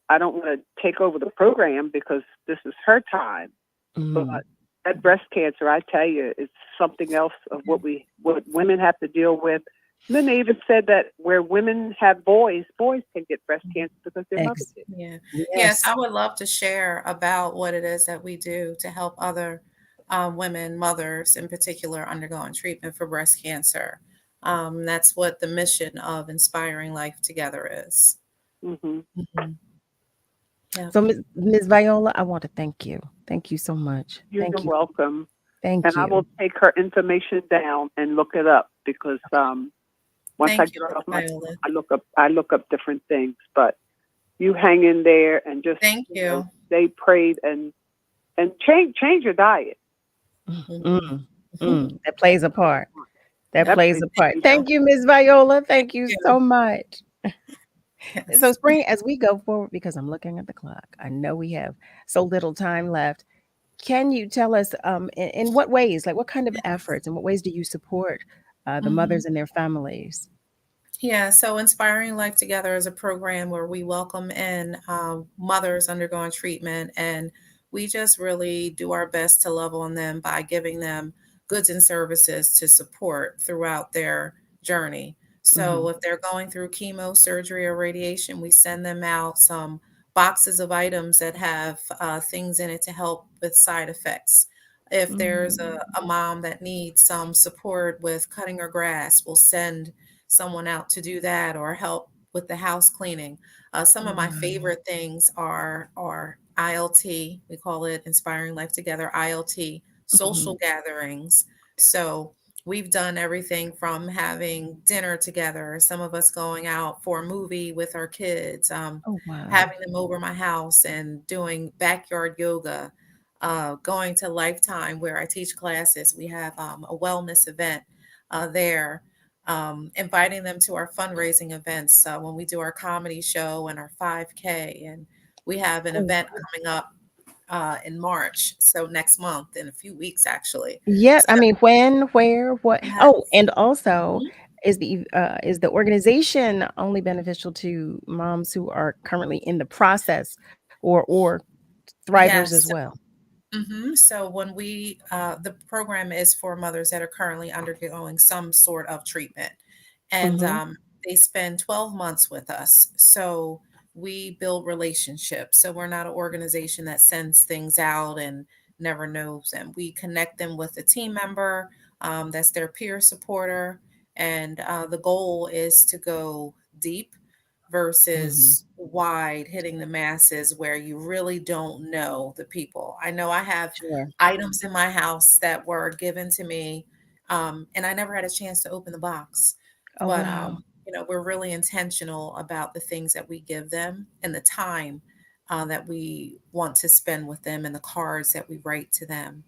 I don't want to take over the program because this is her time. But that breast cancer, I tell you, it's something else of what women have to deal with. And then they even said that where women have boys can get breast cancer because their mothers did. Yeah. Yes. Yes, I would love to share about what it is that we do to help other women, mothers in particular, undergoing treatment for breast cancer. That's what the mission of Inspiring Life Together is. Mm-hmm. Mm-hmm. Yeah. So Ms. Viola, I want to thank you. Thank you so much. You're Thank you. welcome. Thank And you. I will take her information down and look it up because once Thank I you, get off Viola. I look up different things. But you hang in there and just Thank you. They prayed and change your diet. That plays a part. That That plays plays a part. a Thank you, Ms. Viola. Thank you Yeah. so much. Yes. So, Spring, as we go forward, because I'm looking at the clock, I know we have so little time left. Can you tell us in what ways, like what kind of efforts and what ways do you support the mothers and their families? Yeah, so Inspiring Life Together is a program where we welcome in mothers undergoing treatment, and we just really do our best to love on them by giving them goods and services to support throughout their journey. So if they're going through chemo, surgery, or radiation, we send them out some boxes of items that have things in it to help with side effects. If there's a mom that needs some support with cutting her grass, we'll send someone out to do that or help with the house cleaning. Some of my favorite things are ILT. We call it Inspiring Life Together, ILT, social gatherings. So we've done everything from having dinner together, some of us going out for a movie with our kids, Oh, wow. having them over my house and doing backyard yoga, going to Lifetime where I teach classes. We have a wellness event there. Inviting them to our fundraising events when we do our comedy show and our 5K. And we have an event coming up in March. So next month, in a few weeks, actually. Yeah, So, I mean, when, where, what? yes. Oh, and also, is the organization only beneficial to moms who are currently in the process, or thrivers as Yes. well? So when the program is for mothers that are currently undergoing some sort of treatment, and they spend 12 months with us. So we build relationships. So we're not an organization that sends things out and never knows them. We connect them with a team member that's their peer supporter, and the goal is to go deep versus wide, hitting the masses where you really don't know the people. I know I have Sure. items in my house that were given to me, and I never had a chance to open the box. Oh, But wow. we're really intentional about the things that we give them and the time that we want to spend with them and the cards that we write to them.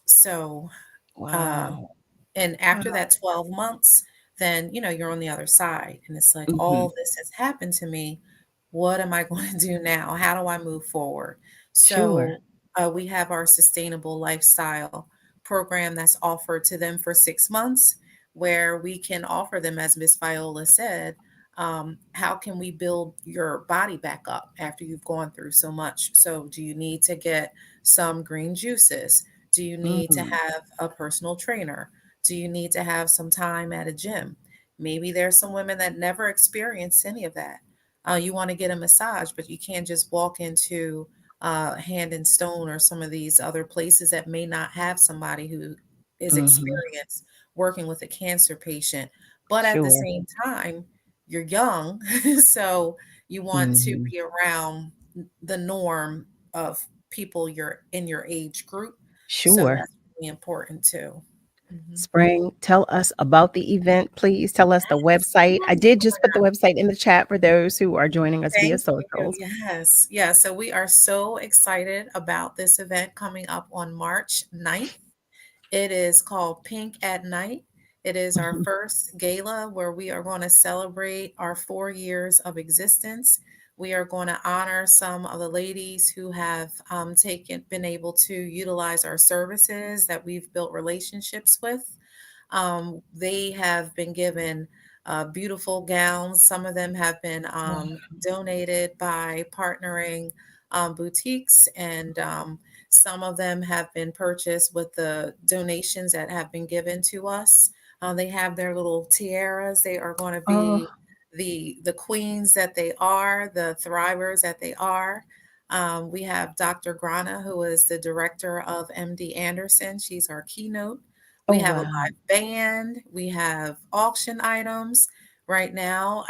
So Wow. and after that 12 months, then, you're on the other side. And it's like, all this has happened to me. What am I going to do now? How do I move forward? Sure. So we have our sustainable lifestyle program that's offered to them for 6 months, where we can offer them, as Miss Viola said, how can we build your body back up after you've gone through so much? So do you need to get some green juices? Do you need to have a personal trainer? Do you need to have some time at a gym? Maybe there's some women that never experienced any of that. You want to get a massage, but you can't just walk into Hand and Stone or some of these other places that may not have somebody who is Mhm. experienced working with a cancer patient. But at the Sure. same time, you're young, so you want to Mhm. be around the norm of people in your age group. So Sure. that's really important too. Mhm. Spring, tell us about the event, please. Tell us the website. I did just put the website in the chat for those who are joining us via Thank you. socials. Yes. Yeah. So we are so excited about this event coming up on March 9th. It is called Pink at Night. It is our Mhm. first gala where we are going to celebrate our 4 years of existence. We are going to honor some of the ladies who have been able to utilize our services that we've built relationships with. They have been given beautiful gowns. Some of them have been Wow. donated by partnering boutiques, and some of them have been purchased with the donations that have been given to us. They have their little tiaras. They are going to Oh, be the queens that they are, the thrivers that they are. We have Dr. Grana, who is the director of MD Anderson. She's our keynote. oh We have a wow. live band. We have auction items right now.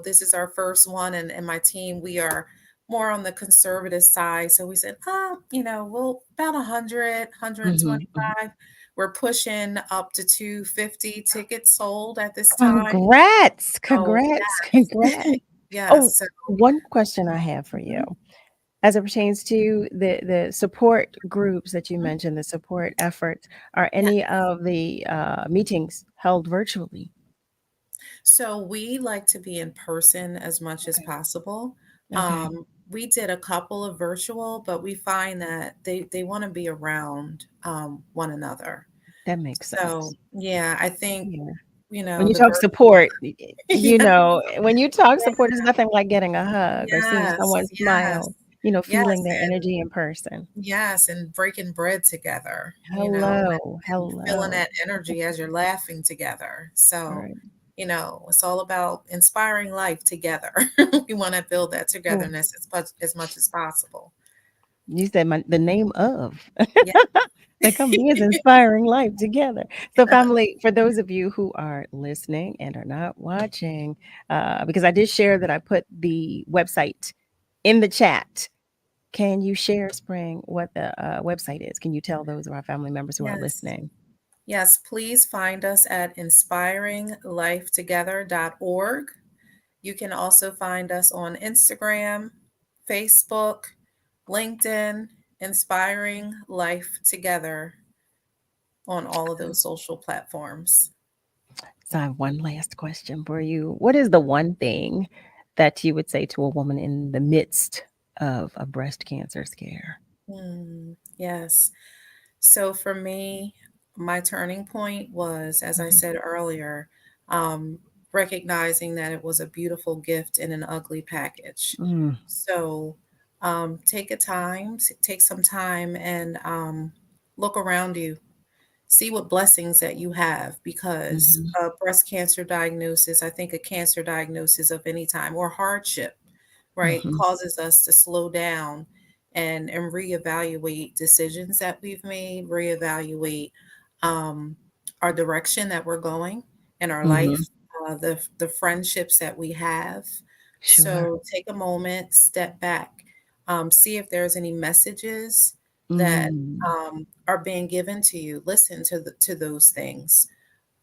This is our first one, and my team, we are more on the conservative side. So we said, we'll about 100, Mhm, mhm. 125. We're pushing up to 250 tickets sold at this time. Congrats, So congrats, yes, congrats. Oh, yes. So one question I have for you mhm, as it pertains to the support groups that you mhm. mentioned, the support efforts, are Yeah. any of the meetings held virtually? So we like to be in person as much as Okay. possible. Okay. We did a couple of virtual, but we find that they want to be around one another. That makes So sense. yeah, I think Yeah. When you the talk virtual. support, Yeah, when you talk yeah, support, is nothing like getting a hug or seeing yes, someone yes, smile, yes, feeling their and energy in person. yes, and breaking bread together, Hello, and feeling hello. that energy as you're laughing together. So, Right. it's all about inspiring life together. We want to build that Oh, togetherness as much as possible. you said the name of Yeah. the company is Inspiring Life Together. So, family, for those of you who are listening and are not watching, because I did share that I put the website in the chat. Can you share, Spring, what the website is? Can you tell those of our family members who are Yes. listening? Yes, please find us at inspiringlifetogether.org. You can also find us on Instagram, Facebook, LinkedIn, Inspiring Life Together on all of those social platforms. So, I have one last question for you. What is the one thing that you would say to a woman in the midst of a breast cancer scare? Yes. So for me, my turning point was, as I Mhm. said earlier, um, recognizing that it was a beautiful gift in an ugly package. Mm, So take some time and look around you, see what blessings that you have, because mhm, a breast cancer diagnosis, I think a cancer diagnosis of any time or hardship, right, mhm, causes us to slow down and reevaluate decisions that we've made, reevaluate um, our direction that we're going in our life, mhm. the friendships that we have. Sure. So take a moment, step back, see if there's any messages that Mm. are being given to you. Listen to those things,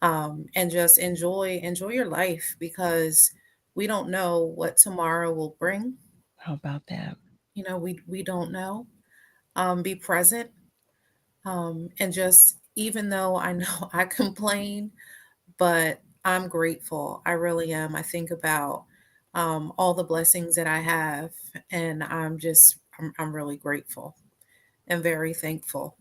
and just enjoy your life, because we don't know what tomorrow will bring. How about that? We don't know. Be present, and just, even though I know I complain, but I'm grateful. I really am. I think about all the blessings that I have, and I'm really grateful and very thankful.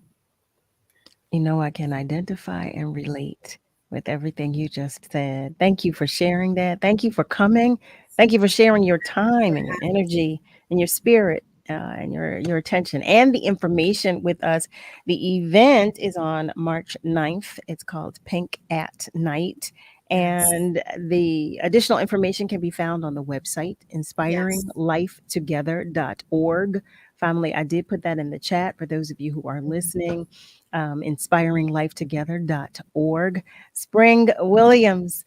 I can identify and relate with everything you just said. Thank you for sharing that. Thank you for coming. Thank you for sharing your time and your energy and your spirit and your attention and the information with us. The event is on March 9th. It's called Pink at Night. Yes. And the additional information can be found on the website, Yes. inspiringlifetogether.org. Family, I did put that in the chat for those of you who are listening. Inspiringlifetogether.org. Spring Williams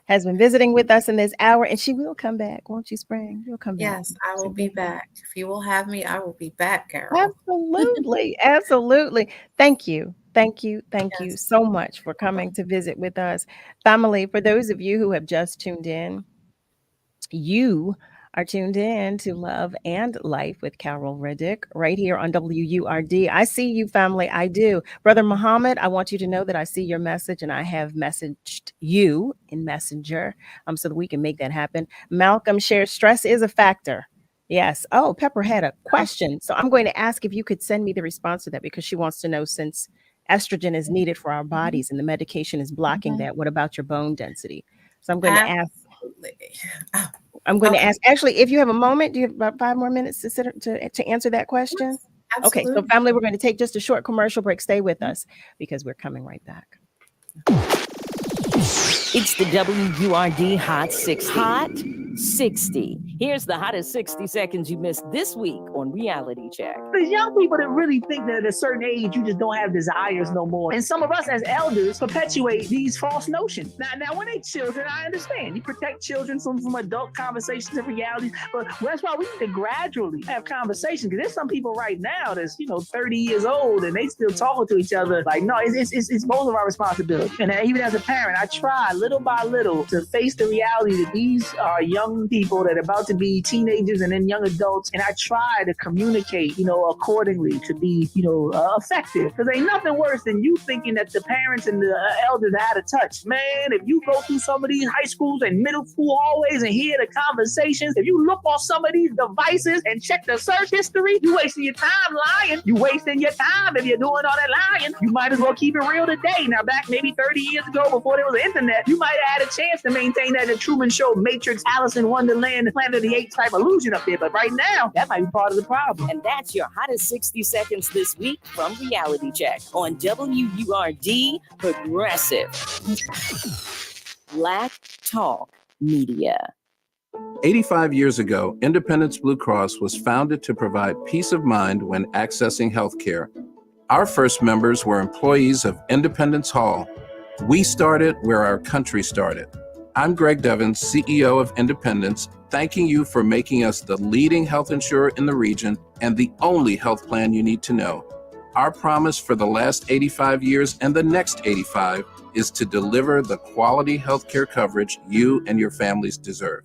has been visiting with us in this hour, and she will come back. Won't you, Spring? You'll come back. Yes, I will be back. If you will have me, I will be back, Carol. Absolutely. Absolutely. Thank you. Thank you. Thank you so much for coming to visit with us. Family, for those of you who have just tuned in, you are tuned in to Love and Life with Carol Riddick right here on WURD. I see you, family. I do. Brother Muhammad, I want you to know that I see your message and I have messaged you in Messenger so that we can make that happen. Malcolm shares stress is a factor. Yes. Oh, Pepper had a question. So I'm going to ask if you could send me the response to that because she wants to know, since estrogen is needed for our bodies and the medication is blocking that, what about your bone density? So I'm going to ask. I'm going to ask, actually, if you have a moment, do you have about 5 more minutes to answer that question? Yes, okay, so family, we're going to take just a short commercial break. Stay with us because we're coming right back. It's the WURD Hot 60. Hot 60. Here's the hottest 60 seconds you missed this week on Reality Check. There's young people that really think that at a certain age, you just don't have desires no more. And some of us as elders perpetuate these false notions. Now when they're children, I understand. You protect children from adult conversations and realities, but that's why we need to gradually have conversations. Because there's some people right now that's, 30 years old and they still talking to each other. Like, no, it's both of our responsibility. And even as a parent, I try little by little to face the reality that these are young people that are about to be teenagers and then young adults. And I try to communicate, accordingly to be, effective. Because ain't nothing worse than you thinking that the parents and the elders are out of touch. Man, if you go through some of these high schools and middle school hallways and hear the conversations, if you look on some of these devices and check the search history, you wasting your time lying. You wasting your time if you're doing all that lying. You might as well keep it real today. Now, back maybe 30 years ago, before there was the internet, you might have had a chance to maintain that the Truman Show, Matrix, Alice in Wonderland, Planet of the Apes type illusion up there. But right now, that might be part of the problem. And that's your hottest 60 seconds this week from Reality Check on WURD Progressive Black Talk Media. 85 years ago, Independence Blue Cross was founded to provide peace of mind when accessing healthcare. Our first members were employees of Independence Hall. We started where our country started. I'm Greg Devins, CEO of Independence, thanking you for making us the leading health insurer in the region and the only health plan you need to know. Our promise for the last 85 years and the next 85 is to deliver the quality healthcare coverage you and your families deserve.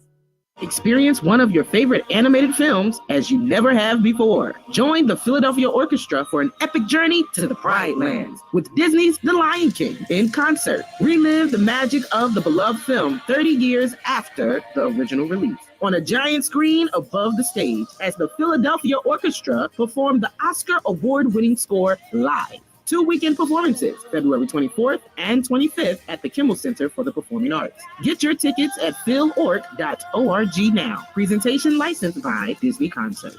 Experience one of your favorite animated films as you never have before. Join the Philadelphia Orchestra for an epic journey to the Pride Lands with Disney's The Lion King in concert. Relive the magic of the beloved film 30 years after the original release on a giant screen above the stage as the Philadelphia Orchestra performed the Oscar award-winning score live. 2 weekend performances, February 24th and 25th at the Kimmel Center for the Performing Arts. Get your tickets at philorg.org now. Presentation licensed by Disney Concerts.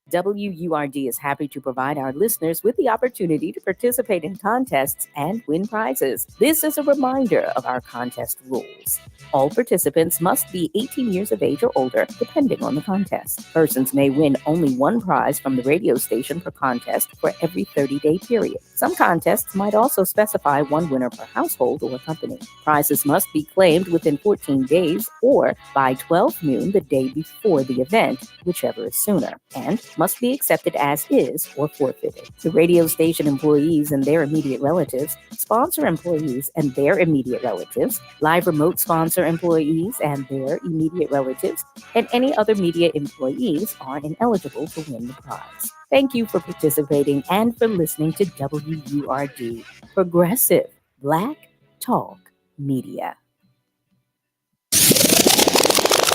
WURD is happy to provide our listeners with the opportunity to participate in contests and win prizes. This is a reminder of our contest rules. All participants must be 18 years of age or older, depending on the contest. Persons may win only one prize from the radio station per contest for every 30-day period. Some contests might also specify one winner per household or company. Prizes must be claimed within 14 days or by 12 noon the day before the event, whichever is sooner, and must be accepted as is or forfeited. The radio station employees and their immediate relatives, sponsor employees and their immediate relatives, live remote sponsor employees and their immediate relatives, and any other media employees are ineligible to win the prize. Thank you for participating and for listening to WURD, Progressive Black Talk Media.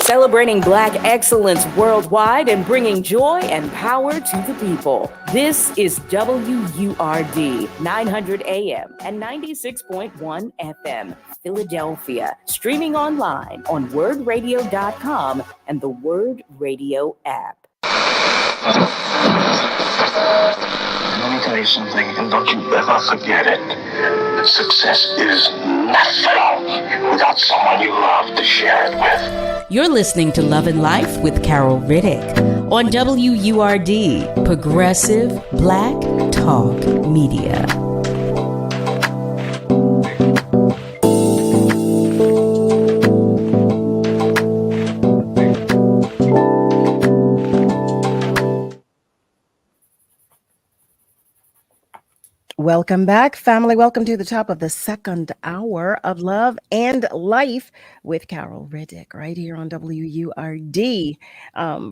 Celebrating Black excellence worldwide and bringing joy and power to the people. This is WURD 900 AM and 96.1 FM, Philadelphia. Streaming online on wordradio.com and the Word Radio app. Let me tell you something, and don't you ever forget it. Success is nothing without someone you love to share it with. You're listening to Love and Life with Carol Riddick on WURD, Progressive Black Talk Media. Welcome back, family. Welcome to the top of the second hour of Love and Life with Carol Riddick, right here on WURD.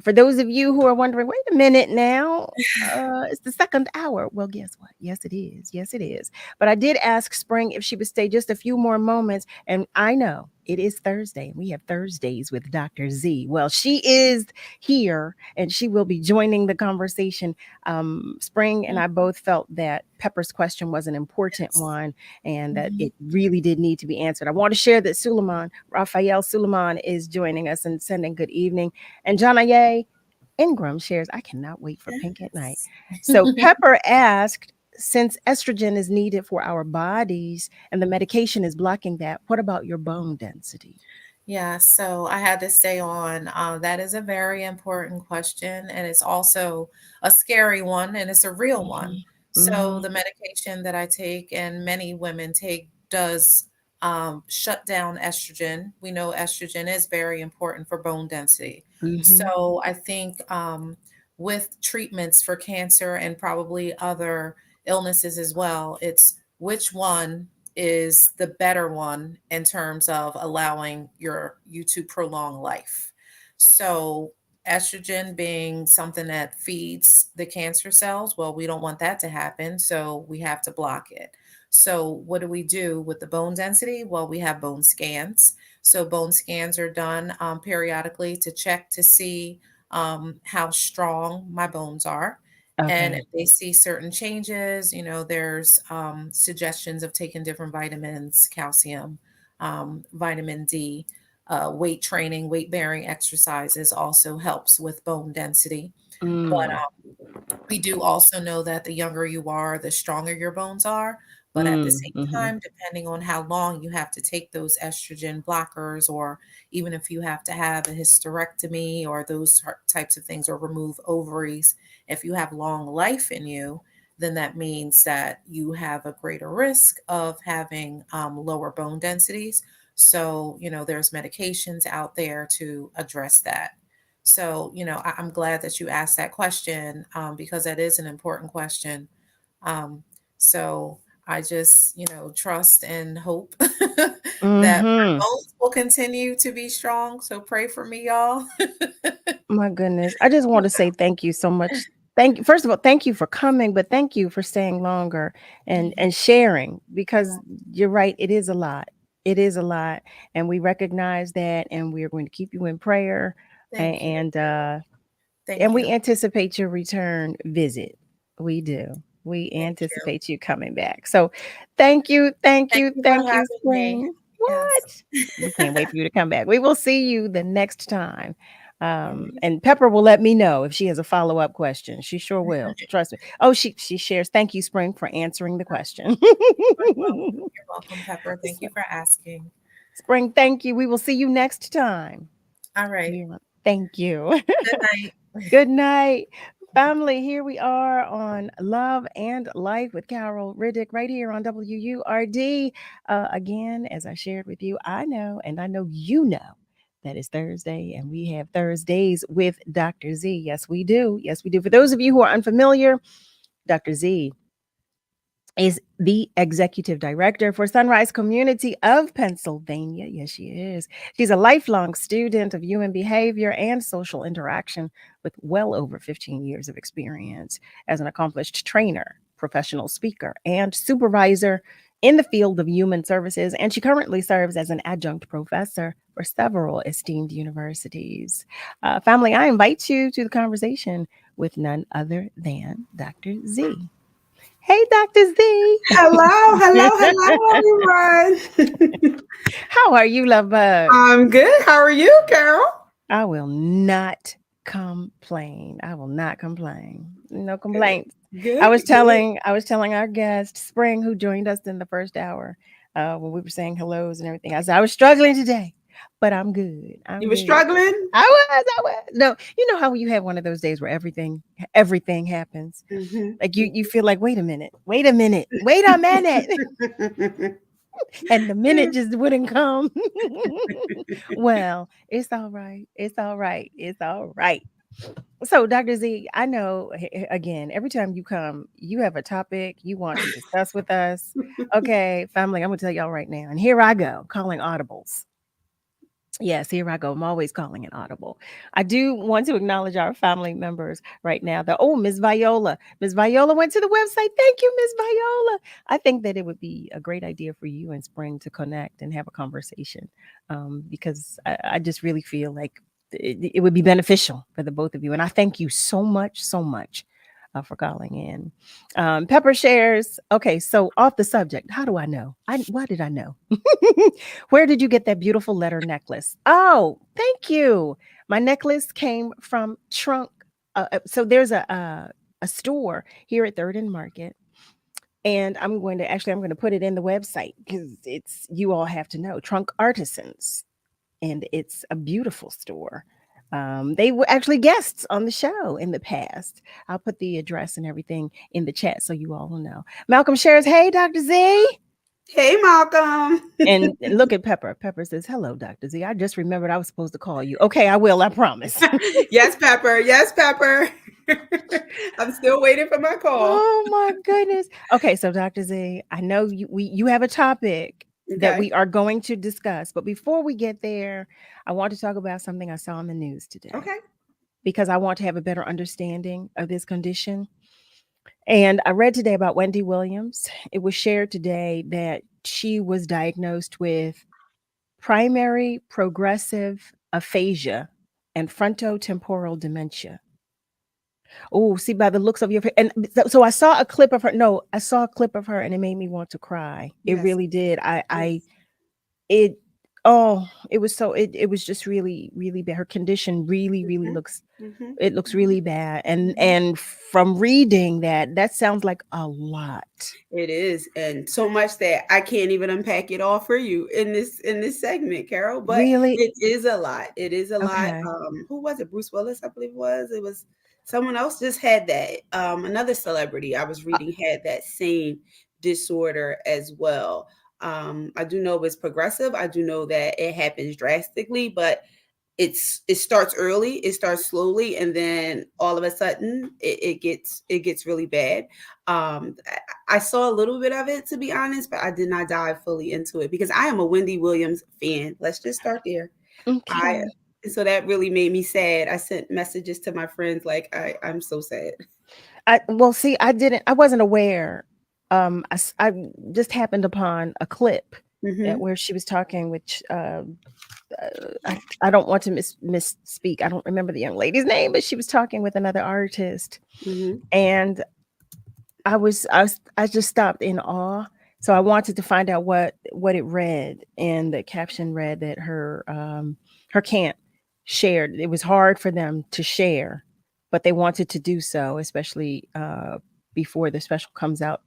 For those of you who are wondering, wait a minute now, it's the second hour. Well, guess what? Yes, it is. Yes, it is. But I did ask Spring if she would stay just a few more moments, and I know it is Thursday, and we have Thursdays with Dr. Z. Well, she is here, and she will be joining the conversation. Spring and I both felt that Pepper's question was an important one, and that it really did need to be answered. I want to share that Raphael Suleiman is joining us and sending good evening. And Janaye Ingram shares, I cannot wait for Pink at Night. So Pepper asked, since estrogen is needed for our bodies and the medication is blocking that, what about your bone density? Yeah, so I had to stay on. That is a very important question, and it's also a scary one, and it's a real one. So the medication that I take and many women take does shut down estrogen. We know estrogen is very important for bone density. So I think with treatments for cancer and probably other illnesses as well, it's which one is the better one in terms of allowing you to prolong life. So estrogen being something that feeds the cancer cells, well, we don't want that to happen, so we have to block it. So what do we do with the bone density? Well, we have bone scans. So bone scans are done periodically to check to see how strong my bones are. And if they see certain changes, there's suggestions of taking different vitamins, calcium, vitamin D, weight training, weight bearing exercises also helps with bone density. But we do also know that the younger you are, the stronger your bones are. But at the same time, depending on how long you have to take those estrogen blockers, or even if you have to have a hysterectomy or those types of things, or remove ovaries, if you have long life in you, then that means that you have a greater risk of having lower bone densities. So, there's medications out there to address that. So, I'm glad that you asked that question because that is an important question. So I just, trust and hope that my bones will continue to be strong. So pray for me, y'all. My goodness. I just want to say thank you so much. Thank you. First of all, thank you for coming, but thank you for staying longer and sharing, because you're right. It is a lot. It is a lot. And we recognize that, and we are going to keep you in prayer. Thank you. And Thank we you. anticipate your return visit. We do. We Thank anticipate you coming back. So thank you, thank you, for thank you, having me. Spring. What? We can't wait for you to come back. We will see you the next time. And Pepper will let me know if she has a follow-up question. She sure will. Trust me. Oh, she shares. Thank you, Spring, for answering the question. You're welcome, Pepper. Thank you for asking. Spring, thank you. We will see you next time. All right. Thank you. Good night. Good night. Family, here we are on Love and Life with Carol Riddick right here on WURD. Again, as I shared with you, I know, and I know you know, that is Thursday, and we have Thursdays with Dr. Z. Yes, we do. Yes, we do. For those of you who are unfamiliar, Dr. Z is the executive director for Sunrise Community of Pennsylvania. Yes, she is. She's a lifelong student of human behavior and social interaction with well over 15 years of experience as an accomplished trainer, professional speaker, and supervisor in the field of human services. And she currently serves as an adjunct professor for several esteemed universities. Family, I invite you to the conversation with none other than Dr. Z. Hey, Dr. Z. Hello, everyone. How are you, love bug? I'm good. How are you, Carol? I will not complain. I will not complain. No complaints. Good. I was telling our guest, Spring, who joined us in the first hour, when we were saying hellos and everything. I said, I was struggling today, but I'm good. I'm You were good. struggling? I was. No, you know how you have one of those days where everything happens. Mhm. Like you feel like, wait a minute. And the minute just wouldn't come. Well, it's all right. It's all right. It's all right. So, Dr. Z, I know again, every time you come, you have a topic you want to discuss with us. Okay, family, I'm gonna tell y'all right now. And here I go, calling audibles. Yes, here I go. I'm always calling it audible. I do want to acknowledge our family members right now. Miss Viola. Miss Viola went to the website. Thank you, Miss Viola. I think that it would be a great idea for you and Spring to connect and have a conversation because I just really feel like it would be beneficial for the both of you. And I thank you so much, for calling in. Pepper shares. Okay, so off the subject. How do I know? Why did I know? Where did you get that beautiful letter necklace? Oh, thank you. My necklace came from Trunk. So there's a store here at Third and Market. And I'm going to put it in the website because you all have to know Trunk Artisans. And it's a beautiful store. They were actually guests on the show in the past. I'll put the address and everything in the chat so you all will know. Malcolm shares, hey, Dr. Z. Hey, Malcolm. And look at Pepper. Pepper says, hello, Dr. Z. I just remembered I was supposed to call you. Okay, I will. I promise. Yes, Pepper. Yes, Pepper. I'm still waiting for my call. Oh, my goodness. Okay, so Dr. Z, I know you have a topic that we are going to discuss. But before we get there, I want to talk about something I saw in the news today. Okay. Because I want to have a better understanding of this condition. And I read today about Wendy Williams. It was shared today that she was diagnosed with primary progressive aphasia and frontotemporal dementia. Oh, see, by the looks of your face. And so I saw a clip of her. No, I saw a clip of her and it made me want to cry. It really did. It was just really, really bad. Her condition really looks it looks really bad. And from reading that sounds like a lot. It is, and so much that I can't even unpack it all for you in this segment, Carol. But Really? it is a lot. It is a lot. Okay. Who was it? Bruce Willis, I believe it was someone else just had that. Another celebrity I was reading had that same disorder as well. I do know it's progressive. I do know that it happens drastically, but it starts early, it starts slowly, and then all of a sudden it gets really bad. I saw a little bit of it, to be honest, but I did not dive fully into it because I am a Wendy Williams fan. Let's just start there. Okay. So that really made me sad. I sent messages to my friends like I'm so sad. I wasn't aware. I just happened upon a clip where she was talking, which I don't want to misspeak. I don't remember the young lady's name, but she was talking with another artist, and I just stopped in awe. So I wanted to find out what it read, and the caption read that her camp shared. It was hard for them to share, but they wanted to do so, especially before the special comes out.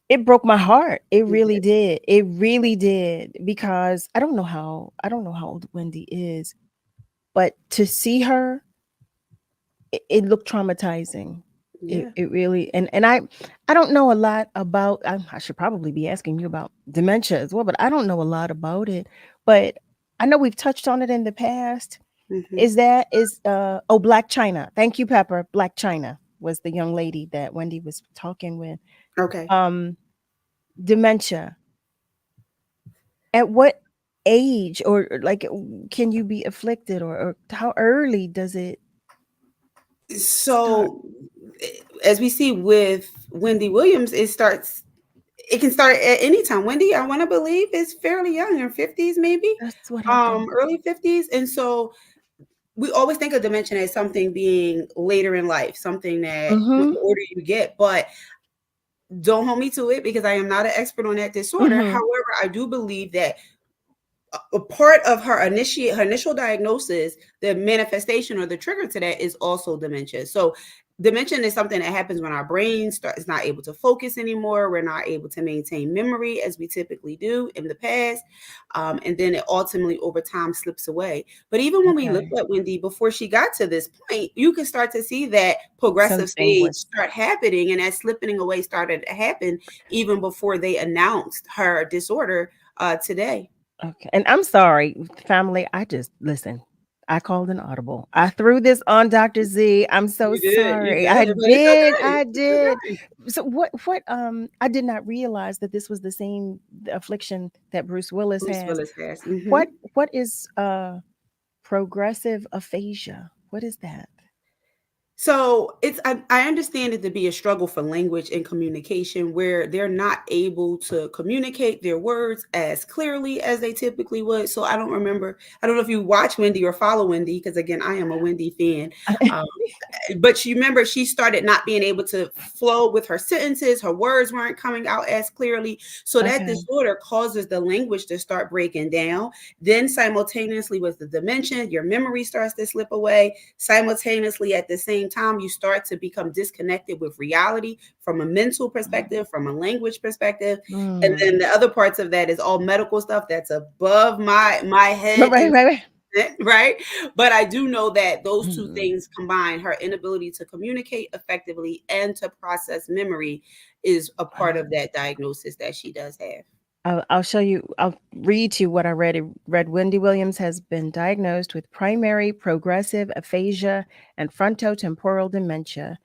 It broke my heart. It really did. It really did, because I don't know how old Wendy is, but to see her, it looked traumatizing. Yeah. It really, and I don't know a lot about, I should probably be asking you about dementia as well, but I don't know a lot about it. But I know we've touched on it in the past. Black China. Thank you, Pepper. Black China was the young lady that Wendy was talking with. Okay. Dementia. At what age, or like, can you be afflicted, or how early does it? So, as we see with Wendy Williams, it can start at any time. Wendy, I want to believe, is fairly young, in her 50s, maybe. That's what I thought. Early 50s. And so we always think of dementia as something being later in life, something that the older you get, but don't hold me to it because I am not an expert on that disorder. However, I do believe that a part of her initial diagnosis, the manifestation or the trigger to that is also dementia. So dementia is something that happens when our brain is not able to focus anymore. We're not able to maintain memory as we typically do in the past. And then it ultimately over time slips away. But even when we look at Wendy before she got to this point, you can start to see that progressive stage start happening, and that slipping away started to happen even before they announced her disorder today. Okay. And I'm sorry, family. I just listen. I called an audible. I threw this on Dr. Z. I'm so You sorry. did, I but it's did. okay. I It's did. okay. So what I did not realize that this was the same affliction that Bruce Willis Bruce has. Willis has. Mm-hmm. What is progressive aphasia? What is that? So I understand it to be a struggle for language and communication where they're not able to communicate their words as clearly as they typically would. So I don't know if you watch Wendy or follow Wendy, because again, I am a Wendy fan. Um, but you remember she started not being able to flow with her sentences. Her words weren't coming out as clearly. So that disorder causes the language to start breaking down. Then simultaneously with the dementia, your memory starts to slip away. Simultaneously at the same time, you start to become disconnected with reality from a mental perspective, from a language perspective. And then the other parts of that is all medical stuff that's above my head. Right. Right. But I do know that those two things combined, her inability to communicate effectively and to process memory, is a part of that diagnosis that she does have. I'll show you. I'll read you what I read. It read Wendy Williams has been diagnosed with primary progressive aphasia and frontotemporal dementia.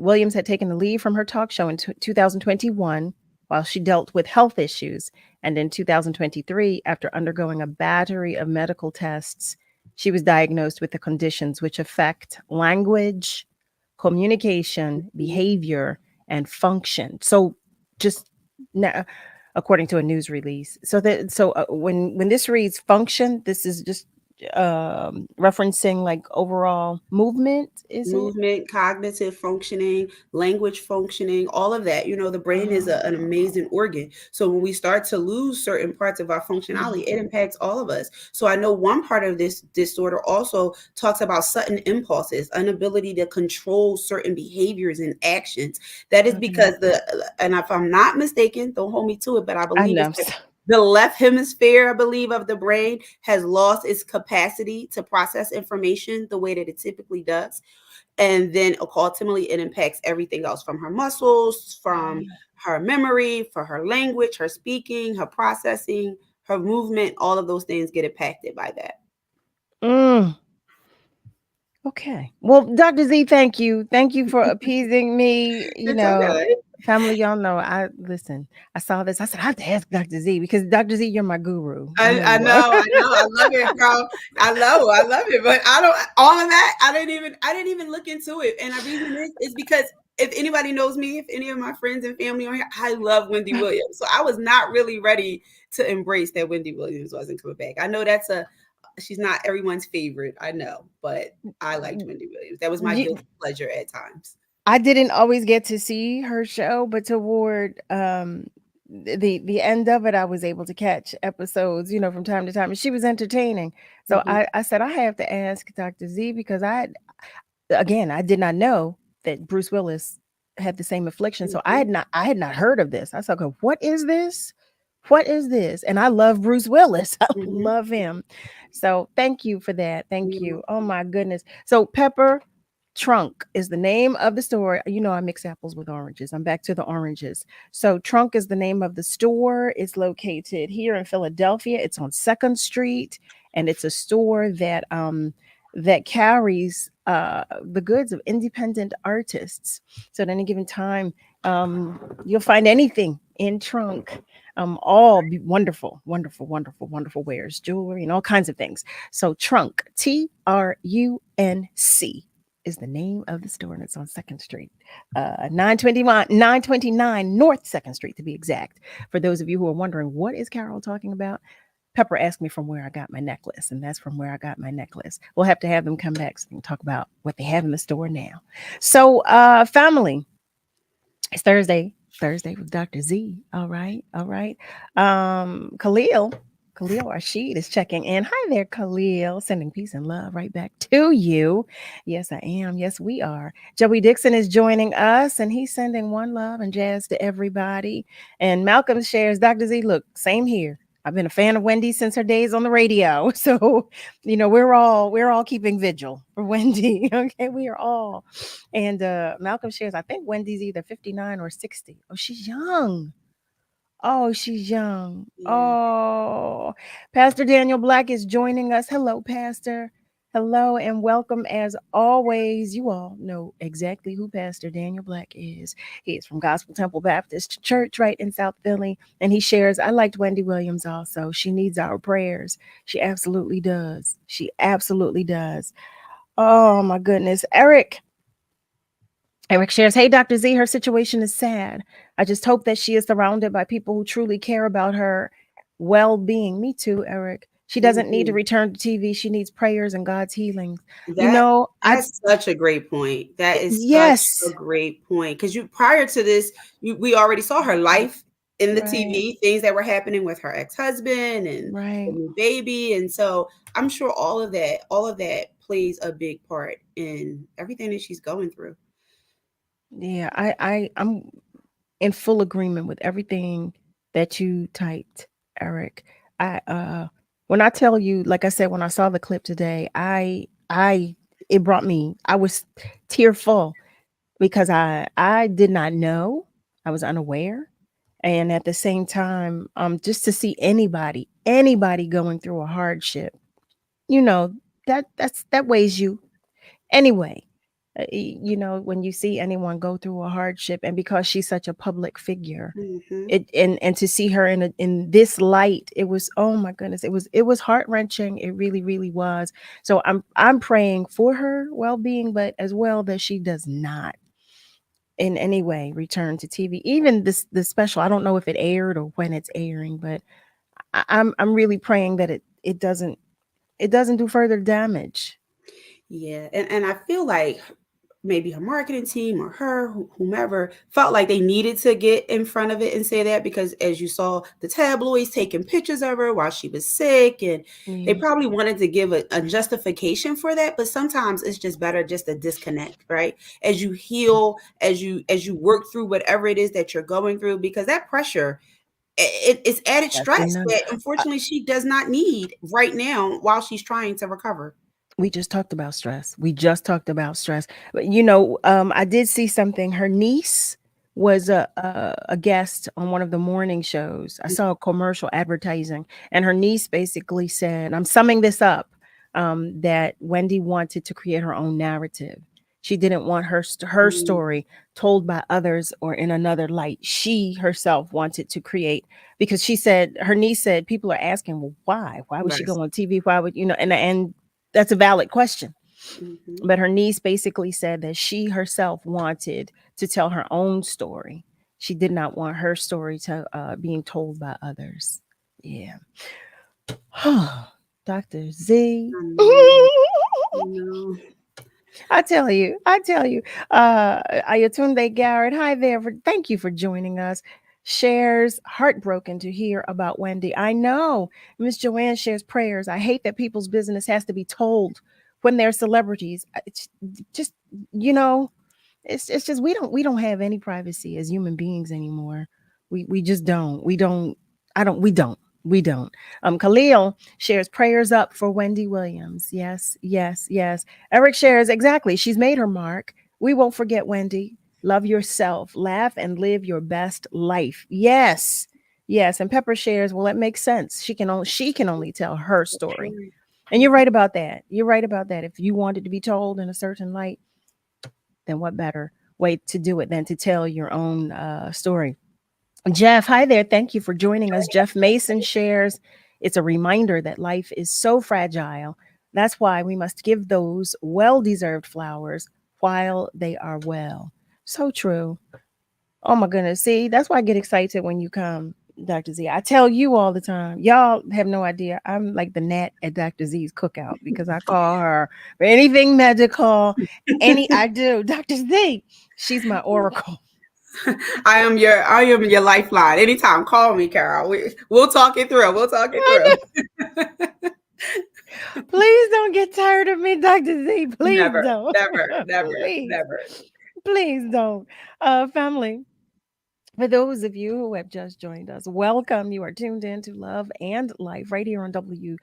Williams had taken the leave from her talk show in 2021 while she dealt with health issues, and in 2023, after undergoing a battery of medical tests, she was diagnosed with the conditions which affect language, communication, behavior, and function. So, just now, according to a news release. When this reads function, this is just referencing like overall movement, is it? Movement, cognitive functioning, language functioning, all of that. The brain is an amazing organ. So when we start to lose certain parts of our functionality, it impacts all of us. So I know one part of this disorder also talks about sudden impulses, inability to control certain behaviors and actions. That is because and if I'm not mistaken, don't hold me to it, but I believe know. it's the left hemisphere, I believe, of the brain has lost its capacity to process information the way that it typically does. And then ultimately it impacts everything else, from her muscles, from her memory, for her language, her speaking, her processing, her movement. All of those things get impacted by that. Okay. Well, Dr. Z, thank you. Thank you for appeasing me. It's okay. Family, y'all know I saw this. I said, I have to ask Dr. Z because Dr. Z, you're my guru. I know. I love it, girl. I love it. But I don't, all of that, I didn't even look into it. And the reason is because if anybody knows me, if any of my friends and family are here, I love Wendy Williams. So I was not really ready to embrace that Wendy Williams wasn't coming back. I know she's not everyone's favorite, I know, but I liked Wendy Williams. That was my guilty pleasure at times. I didn't always get to see her show, but toward the end of it, I was able to catch episodes, from time to time, and she was entertaining. So I said I have to ask Dr. Z because I did not know that Bruce Willis had the same affliction. So I had not heard of this. I said, okay, what is this? What is this? And I love Bruce Willis. I love him. So thank you for that. Thank you. Oh my goodness. So Pepper Trunk is the name of the store. I mix apples with oranges. I'm back to the oranges. So Trunk is the name of the store. It's located here in Philadelphia. It's on 2nd Street, and it's a store that carries the goods of independent artists. So at any given time, you'll find anything in Trunk. All wonderful, wonderful, wonderful, wonderful wares, jewelry, and all kinds of things. So Trunk, TRUNC, is the name of the store, and it's on 2nd Street, 929 North 2nd Street to be exact. For those of you who are wondering, what is Carol talking about? Pepper asked me from where I got my necklace, and that's from where I got my necklace. We'll have to have them come back so we can talk about what they have in the store now. So, family, it's Thursday with Dr. Z. All right. Khalil, Khalil Rashid is checking in. Hi there, Khalil. Sending peace and love right back to you. Yes, I am. Yes, we are. Joey Dixon is joining us, and he's sending one love and jazz to everybody. And Malcolm shares, Dr. Z, look, same here. I've been a fan of Wendy since her days on the radio. So, we're all keeping vigil for Wendy. Okay, we are all. And Malcolm shares, I think Wendy's either 59 or 60. Oh, she's young. Oh, she's young. Yeah. Oh, Pastor Daniel Black is joining us. Hello, Pastor. Hello and welcome as always. You all know exactly who Pastor Daniel Black is. He is from Gospel Temple Baptist Church right in South Philly. And he shares, I liked Wendy Williams also. She needs our prayers. She absolutely does. She absolutely does. Oh, my goodness. Eric shares, hey, Dr. Z, her situation is sad. I just hope that she is surrounded by people who truly care about her well being. Me too, Eric. She doesn't need to Mhm. return to TV. She needs prayers and God's healing. That I, that's such a great point. That is such a yes, great point. Because you prior to this, we already saw her life in the right, TV, things that were happening with her ex-husband and the right. new baby. And so I'm sure all of that plays a big part in everything that she's going through. Yeah, I'm in full agreement with everything that you typed, Eric. I when I tell you, like I said, when I saw the clip today, I it brought me, I was tearful because I did not know. I was unaware. And at the same time, just to see anybody going through a hardship, you know, that weighs you anyway. When you see anyone go through a hardship, and because she's such a public figure, Mhm. and to see her in this light, it was, oh my goodness, it was heart-wrenching. It really, really was. So I'm praying for her well-being, but as well that she does not in any way return to TV. Even this special, I don't know if it aired or when it's airing, but I'm really praying that it doesn't do further damage. Yeah, and I feel like maybe her marketing team or her whomever felt like they needed to get in front of it and say that because as you saw the tabloids taking pictures of her while she was sick, and they Yeah, probably wanted to give a justification for that, but sometimes it's just better just to disconnect, right? As you heal, as you work through whatever it is that you're going through, because that pressure, it's added that's stress enough. that unfortunately she does not need right now while she's trying to recover. We just talked about stress. We just talked about stress. But I did see something. Her niece was a guest on one of the morning shows. I saw a commercial advertising, and her niece basically said, "I'm summing this up, that Wendy wanted to create her own narrative. She didn't want her Mm, story told by others or in another light. She herself wanted to create, because she said, her niece said, people are asking, well, why? Why would she right. go on TV? Why would and that's a valid question. Mhm. But her niece basically said that she herself wanted to tell her own story. She did not want her story to being told by others. Yeah. Dr. Z. I know. I know. I tell you. Ayatunde Garrett, hi there. Thank you for joining us. Shares heartbroken to hear about Wendy. I know. Miss Joanne shares prayers. I hate that people's business has to be told when they're celebrities. It's just, you know, it's just we don't have any privacy as human beings anymore. We just don't. We don't. I don't. We don't. We don't. Khalil shares prayers up for Wendy Williams. Yes, yes, yes. Eric shares exactly. She's made her mark. We won't forget Wendy. Love yourself. Laugh and live your best life. Yes, yes. And Pepper shares. Well, that makes sense. She can only tell her story. True. And you're right about that. You're right about that. If you want it to be told in a certain light, then what better way to do it than to tell your own story? Jeff, hi there. Thank you for joining us. Jeff Mason shares, it's a reminder that life is so fragile. That's why we must give those well deserved flowers while they are well. So true. Oh my goodness. See, that's why I get excited when you come, Dr. Z. I tell you all the time, y'all have no idea. I'm like the gnat at Dr. Z's cookout because I call her for anything medical. I do. Dr. Z, she's my oracle. I am your lifeline. Anytime, call me, Carol. We'll talk it through. Please don't get tired of me, Dr. Z. Please Never, don't. never, Please. never. Please don't. Family, for those of you who have just joined us, welcome. You are tuned in to Love and Life right here on WURD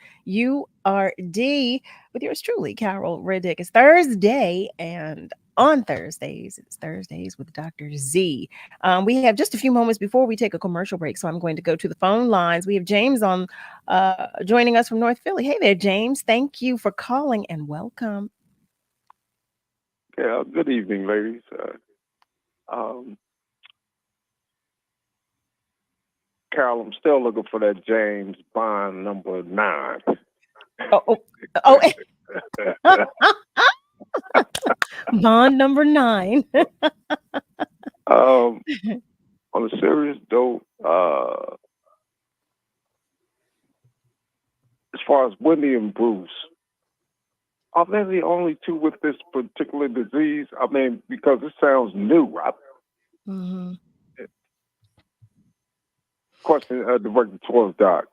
with yours truly, Carol Riddick. It's Thursday, and on Thursdays, it's Thursdays with Dr. Z. We have just a few moments before we take a commercial break, so I'm going to go to the phone lines. We have James on joining us from North Philly. Hey there, James. Thank you for calling and welcome. Yeah, good evening, ladies. Carol, I'm still looking for that James Bond number 9. Bond number 9. On a serious note, as far as Wendy and Bruce, are they the only two with this particular disease? I mean, because it sounds new. Question directed towards Doc.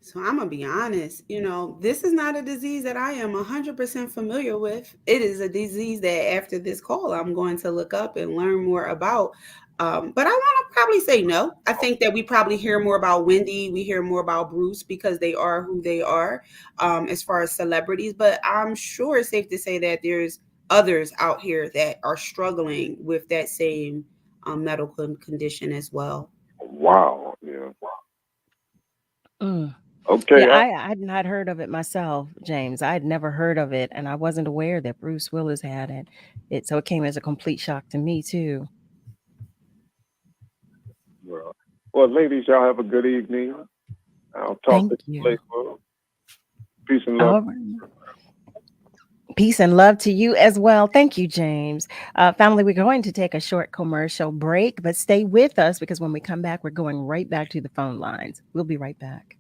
So I'm going to be honest, this is not a disease that I am 100% familiar with. It is a disease that after this call, I'm going to look up and learn more about. But I want to probably say no. I think that we probably hear more about Wendy. We hear more about Bruce because they are who they are as far as celebrities. But I'm sure it's safe to say that there's others out here that are struggling with that same medical condition as well. Wow. Yeah. Mm. Okay. Yeah, I had not heard of it myself, James. I had never heard of it, and I wasn't aware that Bruce Willis had it. So it came as a complete shock to me, too. Well, ladies, y'all have a good evening. I'll talk to you later. Peace and love. Peace and love to you as well. Thank you, James. Family, we're going to take a short commercial break, but stay with us because when we come back, we're going right back to the phone lines. We'll be right back.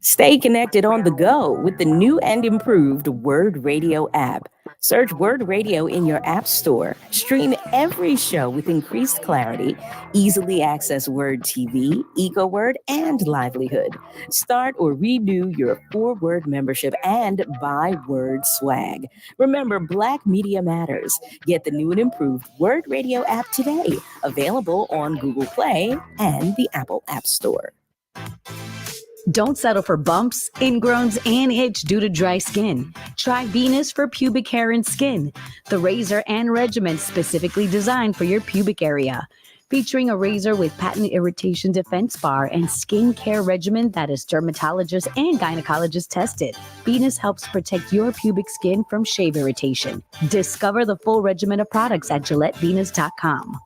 Stay connected on the go with the new and improved Word Radio app. Search Word Radio in your app store. Stream every show with increased clarity. Easily access Word TV, EcoWord, and Livelihood. Start or renew your 4-Word membership and buy Word swag. Remember, Black Media Matters. Get the new and improved Word Radio app today. Available on Google Play and the Apple App Store. Don't settle for bumps, ingrowns, and itch due to dry skin. Try Venus for pubic hair and skin, the razor and regimen specifically designed for your pubic area. Featuring a razor with patent irritation defense bar and skin care regimen that is dermatologist and gynecologist tested. Venus helps protect your pubic skin from shave irritation. Discover the full regimen of products at GilletteVenus.com.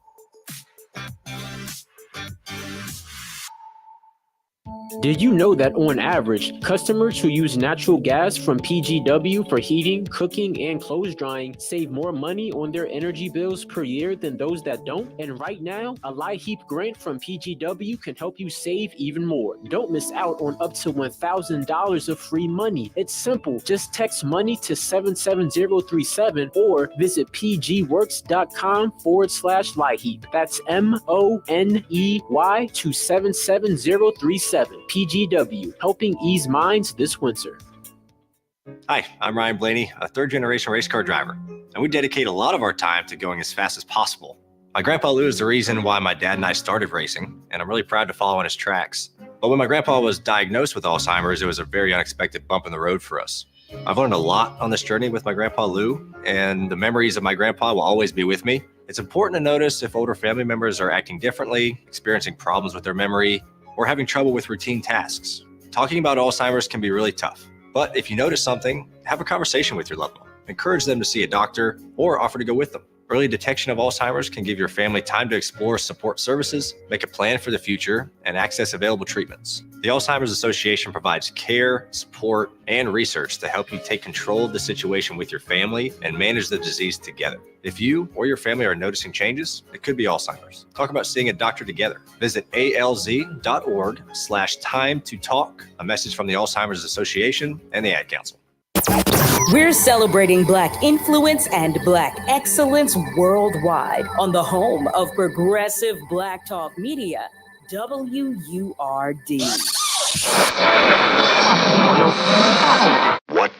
Did you know that on average, customers who use natural gas from PGW for heating, cooking, and clothes drying save more money on their energy bills per year than those that don't? And right now, a LIHEAP grant from PGW can help you save even more. Don't miss out on up to $1,000 of free money. It's simple. Just text money to 77037 or visit pgworks.com/LIHEAP. That's MONEY to 77037. PGW, helping ease minds this winter. Hi, I'm Ryan Blaney, a third-generation race car driver, and we dedicate a lot of our time to going as fast as possible. My grandpa Lou is the reason why my dad and I started racing, and I'm really proud to follow in his tracks. But when my grandpa was diagnosed with Alzheimer's, it was a very unexpected bump in the road for us. I've learned a lot on this journey with my grandpa Lou, and the memories of my grandpa will always be with me. It's important to notice if older family members are acting differently, experiencing problems with their memory, or having trouble with routine tasks. Talking about Alzheimer's can be really tough, but if you notice something, have a conversation with your loved one. Encourage them to see a doctor or offer to go with them. Early detection of Alzheimer's can give your family time to explore support services, make a plan for the future, and access available treatments. The Alzheimer's Association provides care, support, and research to help you take control of the situation with your family and manage the disease together. If you or your family are noticing changes, it could be Alzheimer's. Talk about seeing a doctor together. Visit alz.org/time to talk. A message from the Alzheimer's Association and the Ad Council. We're celebrating Black influence and Black excellence worldwide on the home of progressive Black talk media, WURD. What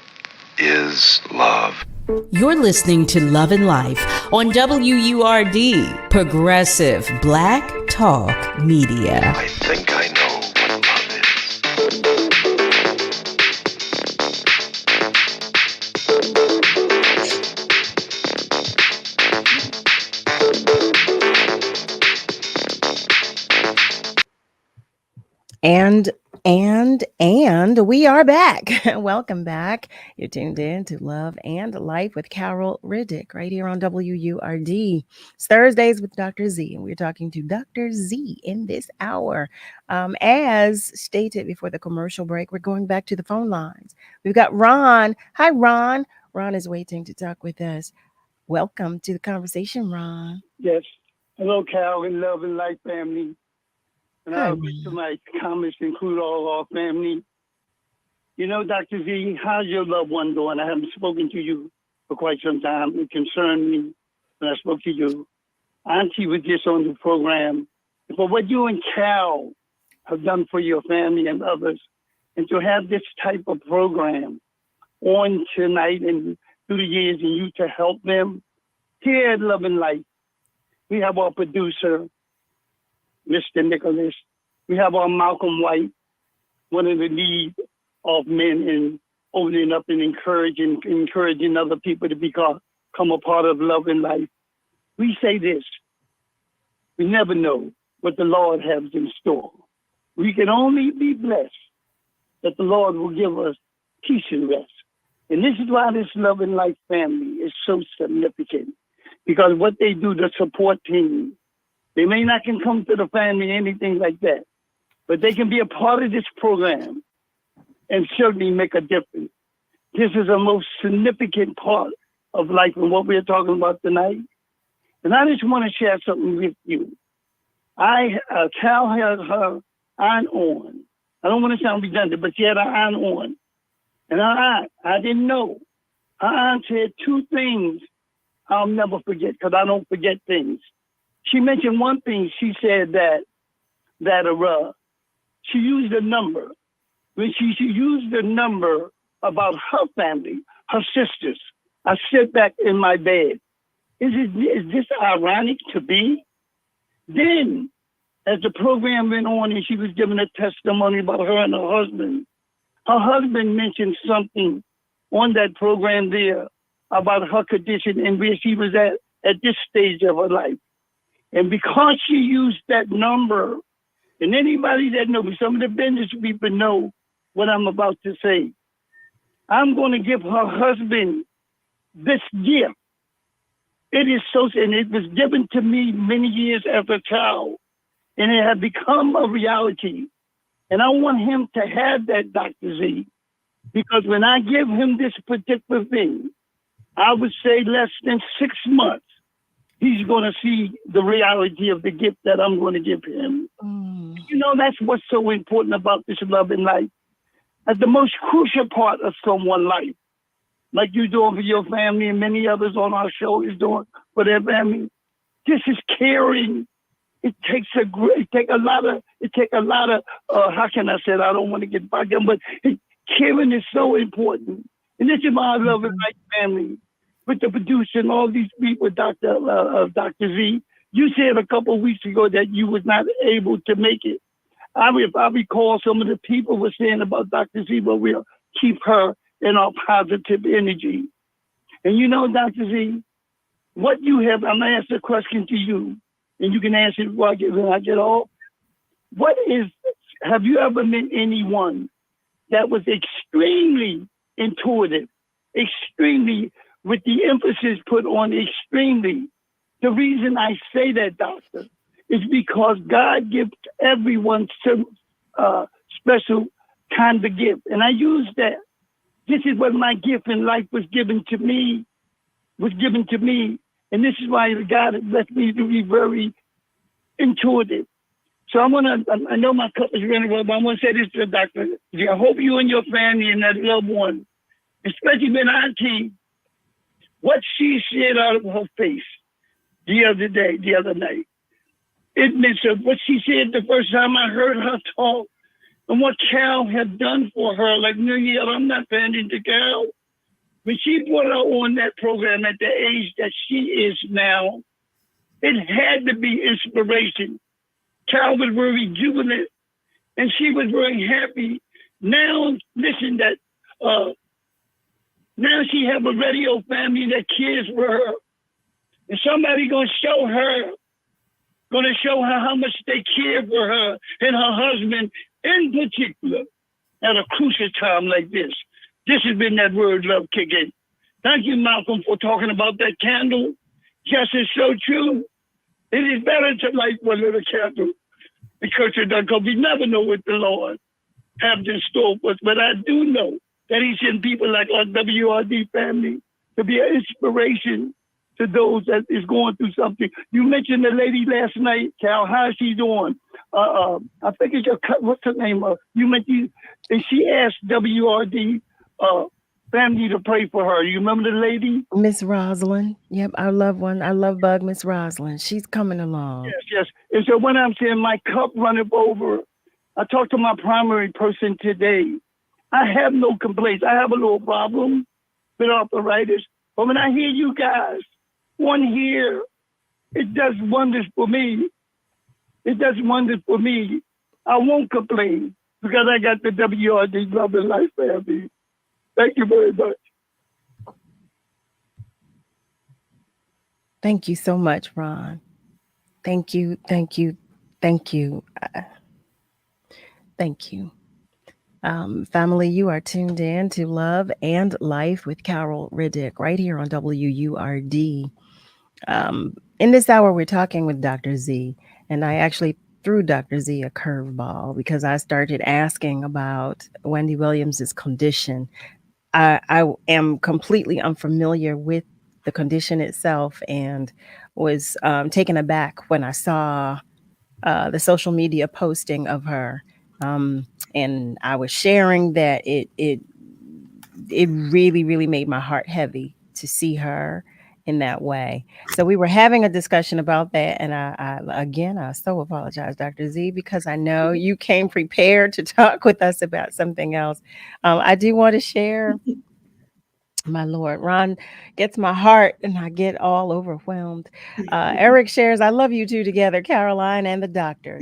is love? You're listening to Love and Life on WURD, Progressive Black Talk Media. I think I know what love is. And we are back. Welcome back. You're tuned in to Love and Life with Carol Riddick right here on WURD. It's Thursdays with Dr. Z, and we're talking to Dr. Z in this hour. As stated before the commercial break, we're going back to the phone lines. We've got Ron. Hi, Ron. Ron is waiting to talk with us. Welcome to the conversation, Ron. Yes. Hello, Carol and Love and Life family. And I wish to my comments include all our family. You know, Dr. Z, how's your loved one doing? I haven't spoken to you for quite some time. It concerned me when I spoke to you. Auntie was just on the program. For what you and Cal have done for your family and others, and to have this type of program on tonight and through the years and you to help them, here at Love and Life, we have our producer, Mr. Nicholas. We have our Malcolm White, one of the lead of men in opening up and encouraging other people to become a part of Love and Life. We say this: we never know what the Lord has in store. We can only be blessed that the Lord will give us peace and rest. And this is why this Love and Life family is so significant, because what they do, the support team, they may not can come to the family, anything like that, but they can be a part of this program and certainly make a difference. This is a most significant part of life and what we're talking about tonight. And I just want to share something with you. Cal has her iron on. I don't want to sound redundant, but she had her iron on. And I didn't know. Her aunt said two things I'll never forget, because I don't forget things. She mentioned one thing. She said that she used a number. When she used the number about her family, her sisters, I sit back in my bed. Is this ironic to be? Then, as the program went on and she was giving a testimony about her and her husband mentioned something on that program there about her condition and where she was at this stage of her life. And because she used that number, and anybody that knows me, some of the business people know what I'm about to say. I'm going to give her husband this gift. It is so, and it was given to me many years as a child, and it had become a reality. And I want him to have that, Dr. Z, because when I give him this particular thing, I would say less than 6 months, he's going to see the reality of the gift that I'm going to give him. You know, that's what's so important about this Love and Life. That's the most crucial part of someone's life. Like you're doing for your family and many others on our show is doing for their family. This is caring. It takes a lot of, how can I say it? I don't want to get back in, but caring is so important. And this is my Love and Life family. With the producer and all these people, Dr. Z, you said a couple of weeks ago that you was not able to make it. I recall some of the people were saying about Dr. Z, but we'll keep her in our positive energy. And you know, Dr. Z, what you have, I'm going to ask a question to you, and you can answer it when I get off. Have you ever met anyone that was extremely intuitive, extremely, with the emphasis put on extremely? The reason I say that, doctor, is because God gives everyone some special kind of gift. And I use that. This is what my gift in life was given to me. And this is why God has blessed me to be very intuitive. So I know my cup is running well, but I want to say this to the doctor. I hope you and your family and that loved one especially when Auntie, what she said out of her face the other night. It meant what she said the first time I heard her talk and what Cal had done for her. Like, no, yeah, I'm not fanning to Cal. When she brought her on that program at the age that she is now, it had to be inspiration. Cal was very jubilant and she was very happy. Now, listen, that now she have a radio family that cares for her. And somebody gonna show her how much they care for her and her husband in particular at a crucial time like this. This has been that word love kicking. Thank you, Malcolm, for talking about that candle. Yes, it's so true. It is better to light one little candle because we never know what the Lord have in store for us. But I do know that He sent people like our WRD family to be an inspiration to those that is going through something. You mentioned the lady last night, Cal. How is she doing? I think it's what's her name? You mentioned, and she asked WRD family to pray for her. You remember the lady? Miss Rosalind. Yep, our loved one. Our love bug, Miss Rosalind. She's coming along. Yes. And so when I'm saying my cup runneth over, I talked to my primary person today. I have no complaints. I have a little problem with arthritis. But when I hear you guys, one here, it does wonders for me. It does wonders for me. I won't complain because I got the WRD Love and Life family. Thank you very much. Thank you so much, Ron. Thank you. Thank you. Family, you are tuned in to Love and Life with Carol Riddick right here on WURD. In this hour, we're talking with Dr. Z, and I actually threw Dr. Z a curveball because I started asking about Wendy Williams's condition. I am completely unfamiliar with the condition itself and was taken aback when I saw the social media posting of her. And I was sharing that it really, really made my heart heavy to see her in that way. So we were having a discussion about that. And I so apologize, Dr. Z, because I know you came prepared to talk with us about something else. I do want to share. My Lord, Ron gets my heart and I get all overwhelmed. Eric shares, I love you two together, Caroline and the doctor.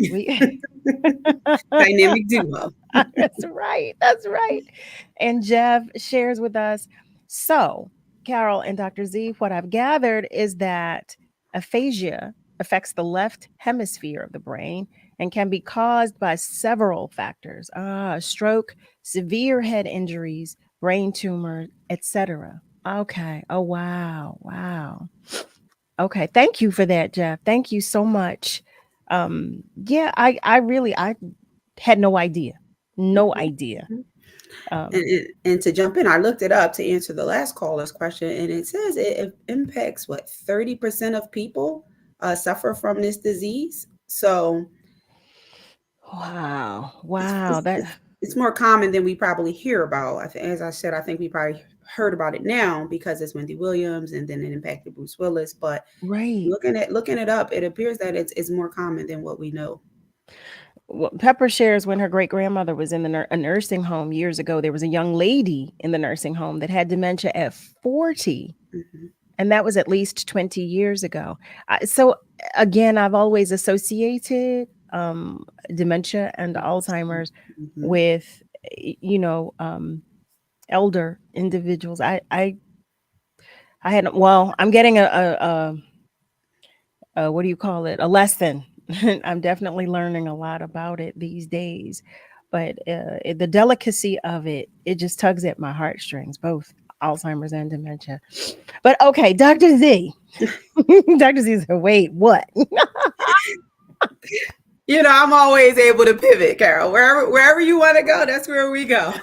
Dynamic duo. That's right. That's right. And Jeff shares with us. So, Carol and Dr. Z, what I've gathered is that aphasia affects the left hemisphere of the brain and can be caused by several factors: stroke, severe head injuries, brain tumor, etc. Okay. Oh, wow. Okay. Thank you for that, Jeff. Thank you so much. I had no idea. No idea. And to jump in, I looked it up to answer the last caller's question, and it says it impacts 30% of people suffer from this disease. So, wow, it's more common than we probably hear about. As I said, I think we probably heard about it now because it's Wendy Williams, and then it impacted Bruce Willis. But right, looking it up, it appears that it's more common than what we know. Well, Pepper shares when her great grandmother was in a nursing home years ago, there was a young lady in the nursing home that had dementia at 40. Mm-hmm. And that was at least 20 years ago. So again, I've always associated dementia and Alzheimer's with, elder individuals. I'm getting a what do you call it? A lesson. I'm definitely learning a lot about it these days, but the delicacy of it just tugs at my heartstrings, both Alzheimer's and dementia. But okay, Dr. Z. Dr. Z said, wait, what? I'm always able to pivot, Carol. Wherever you want to go, that's where we go.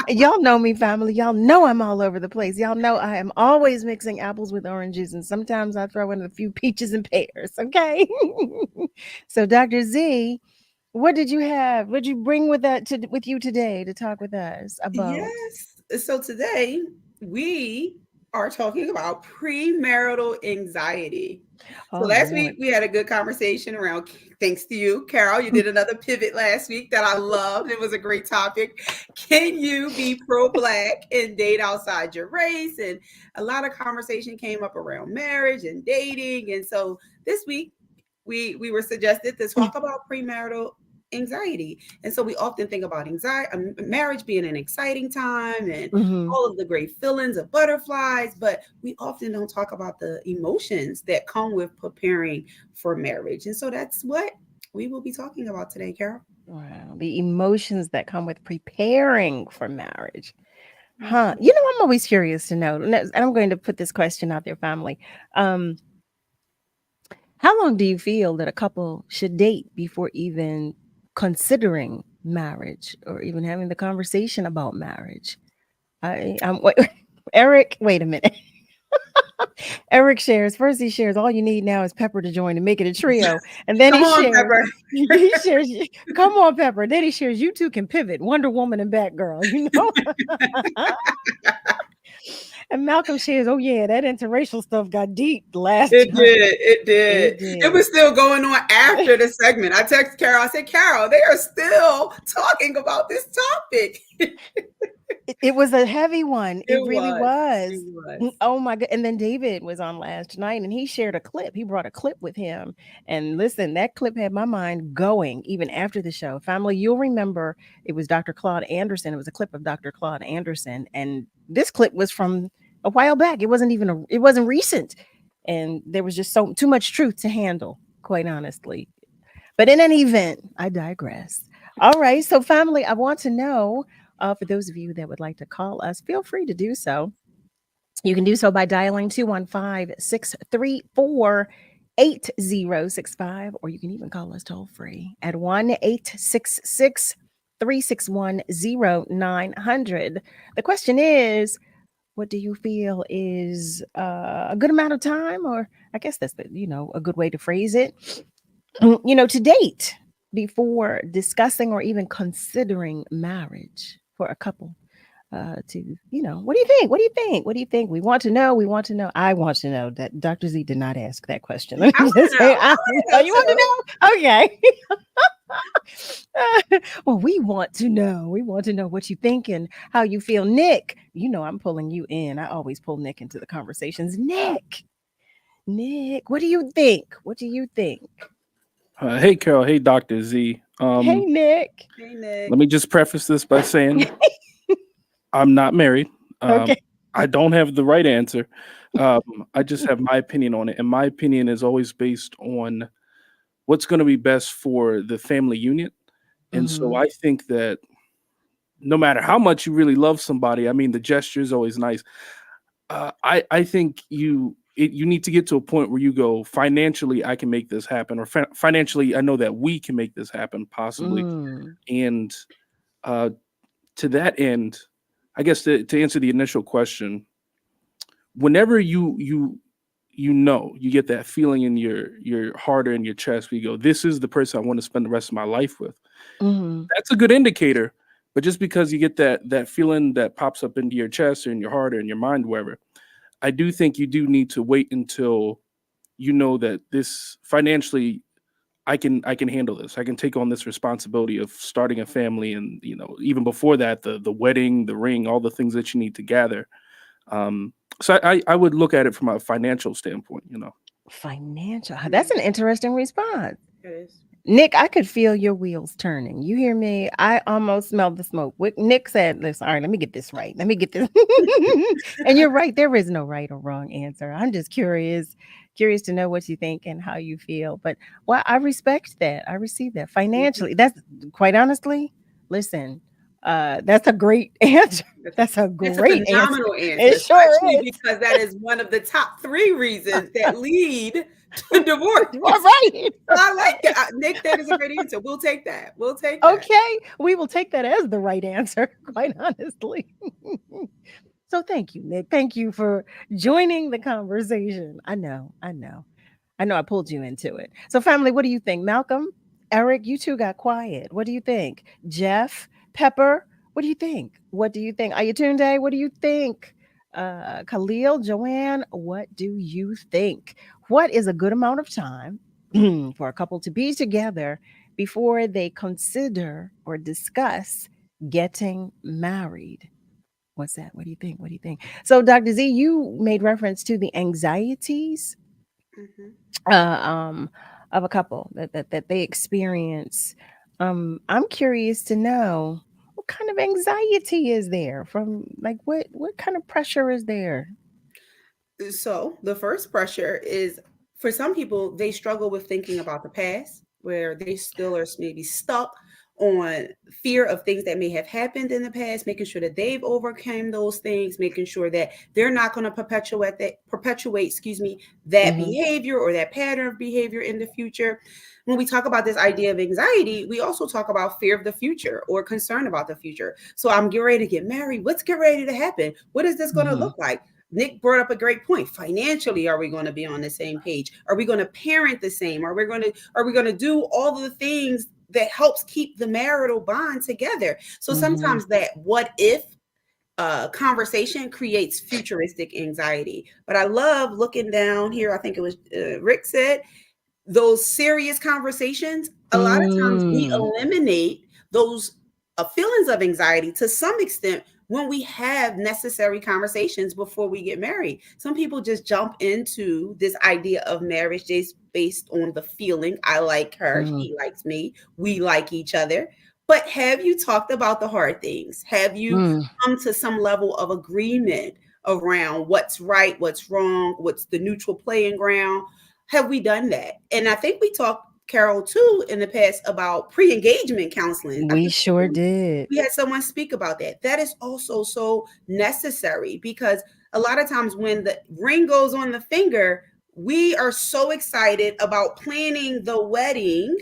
Y'all know me, family. Y'all know I'm all over the place. Y'all know I am always mixing apples with oranges, and sometimes I throw in a few peaches and pears. Okay. So, Dr. Z, what did you have? What did you bring with you today to talk with us about? Yes. So today we are talking about premarital anxiety. So Oh, last Lord. week we had a good conversation around, thanks to you, Carol. You did another pivot last week that I loved. It was a great topic. Can you be pro-black and date outside your race? And a lot of conversation came up around marriage and dating. And so this week we were suggested to talk about premarital anxiety. And so we often think about anxiety, marriage being an exciting time and Mhm. all of the great feelings of butterflies, but we often don't talk about the emotions that come with preparing for marriage. And so that's what we will be talking about today, Carol. Wow, the emotions that come with preparing for marriage. Huh. Mhm. You know, I'm always curious to know, and I'm going to put this question out there, family. Um, how long do you feel that a couple should date before even considering marriage or even having the conversation about marriage? Wait, Eric, wait a minute. Eric shares first. He shares all you need now is Pepper to join and make it a trio, and then Come he on, shares. Pepper. He shares. Come on, Pepper. Then he shares. You two can pivot. Wonder Woman and Batgirl. You know. And Malcolm shares. Oh yeah, that interracial stuff got deep last It time. did. It It did. It did. was still going on after the segment. I texted Carol. I said, Carol, they are still talking about this topic. It was a heavy one. It It really was. was. It was. Oh my god. And then David was on last night and he shared a clip. He brought a clip with him. And listen, that clip had my mind going even after the show. Family, you'll remember it was Dr. Claude Anderson. It was a clip of Dr. Claude Anderson. And this clip was from a while back. It wasn't recent. And there was just too much truth to handle, quite honestly. But in any event, I digress. All right. So, family, I want to know for those of you that would like to call us, feel free to do so. You can do so by dialing 215-634-8065, or you can even call us toll free at 1-866-361-0900. The question is, what do you feel is a good amount of time, or I guess that's a good way to phrase it, to date before discussing or even considering marriage for a couple? What do you think? What do you think? What do you think? We want to know. We want to know. I want to know that Dr. Z did not ask that question. Let I me want just to say, know. I want you to know want to know? Okay. Well, we want to know. We want to know what you think and how you feel. Nick, I'm pulling you in. I always pull Nick into the conversations. Nick, what do you think? What do you think? Hey, Carol. Hey, Dr. Z. Hey, Nick. Hey, Nick. Let me just preface this by saying I'm not married. Okay. I don't have the right answer. I just have my opinion on it. And my opinion is always based on what's going to be best for the family unit. And so Mhm. I think that no matter how much you really love somebody, I mean, the gesture is always nice. I think you need to get to a point where you go, financially, I can make this happen, or financially, I know that we can make this happen, possibly. Mm. And uh, to that end, I guess to answer the initial question, whenever you get that feeling in your heart or in your chest, where you go, this is the person I want to spend the rest of my life with. Mhm. That's a good indicator. But just because you get that feeling that pops up into your chest or in your heart or in your mind, wherever, I do think you do need to wait until you know that this financially I can handle this. I can take on this responsibility of starting a family, and even before that, the wedding, the ring, all the things that you need to gather. So I would look at it from a financial standpoint. Financial. That's an interesting response. It is. Nick, I could feel your wheels turning. You hear me? I almost smelled the smoke. Nick said, listen, all right, let me get this right. Let me get this. And you're right. There is no right or wrong answer. I'm just curious to know what you think and how you feel. But I respect that. I receive that financially. That's quite honestly, listen, that's a great answer. That's a It's a great answer. phenomenal answer, It sure especially is. because that is one of the top 3 reasons that lead to divorce. All right. I like that. Nick, that is a great answer. We'll take that. We'll take that. Okay, we will take that as the right answer, quite honestly. So thank you, Nick. Thank you for joining the conversation. I know I pulled you into it. So family, what do you think? Malcolm, Eric, you two got quiet. What do you think? Jeff, Pepper, What do you think? What do you think? Ayatunde, what do you think? Khalil, Joanne, what do you think? What is a good amount of time for a couple to be together before they consider or discuss getting married? What's that? What do you think? What do you think? So, Dr. Z, you made reference to the anxieties uh, um, of a couple that they experience. I'm curious to know what kind of anxiety is there from, like, what kind of pressure is there? So the first pressure is, for some people, they struggle with thinking about the past, where they still are maybe stuck on fear of things that may have happened in the past, making sure that they've overcome those things, making sure that they're not going to perpetuate, excuse me, that Mhm. behavior or that pattern of behavior in the future. When we talk about this idea of anxiety, we also talk about fear of the future or concern about the future. So I'm getting ready to get married. What's getting ready to happen? What is this going to Mhm. look like? Nick brought up a great point. Financially, are we going to be on the same page? Are we going to parent the same? Are we going to do all of the things that helps keep the marital bond together? So Mhm. sometimes that what if conversation creates futuristic anxiety. But I love looking down here. I think it was Rick said those serious conversations. A lot of times we Mm. eliminate those feelings of anxiety to some extent when we have necessary conversations before we get married. Some people just jump into this idea of marriage just based on the feeling. I like her, Mm. she likes me, we like each other. But have you talked about the hard things? Have you Mm. come to some level of agreement around what's right, what's wrong, what's the neutral playing ground? Have we done that? And I think we talked, Carol, too, in the past about pre-engagement counseling. I We think sure did. we had someone speak about that. That is also so necessary because a lot of times when the ring goes on the finger, we are so excited about planning the wedding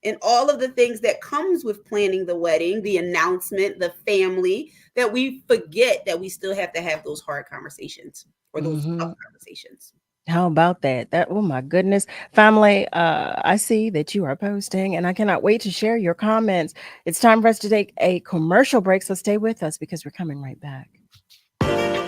and all of the things that comes with planning the wedding, the announcement, the family, that we forget that we still have to have those hard conversations or those tough Mhm. conversations. How about that? Oh my goodness. Family, I see that you are posting and I cannot wait to share your comments. It's time for us to take a commercial break, so stay with us because we're coming right back.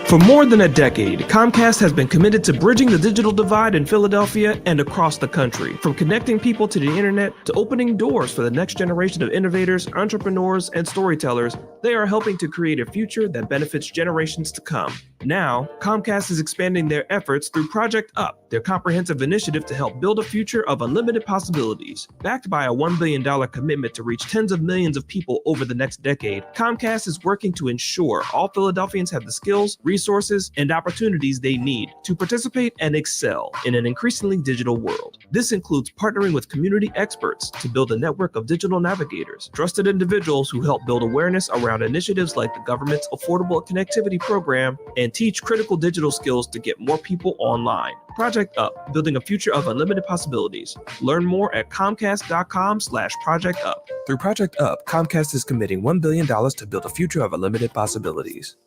For more than a decade, Comcast has been committed to bridging the digital divide in Philadelphia and across the country. From connecting people to the internet to opening doors for the next generation of innovators, entrepreneurs, and storytellers, they are helping to create a future that benefits generations to come. Now, Comcast is expanding their efforts through Project Up, their comprehensive initiative to help build a future of unlimited possibilities. Backed by a $1 billion commitment to reach tens of millions of people over the next decade, Comcast is working to ensure all Philadelphians have the skills, resources, and opportunities they need to participate and excel in an increasingly digital world. This includes partnering with community experts to build a network of digital navigators, trusted individuals who help build awareness around initiatives like the government's Affordable Connectivity Program, and teach critical digital skills to get more people online. Project Up, building a future of unlimited possibilities. Learn more at comcast.com/Project Up. Through Project Up, Comcast is committing $1 billion to build a future of unlimited possibilities.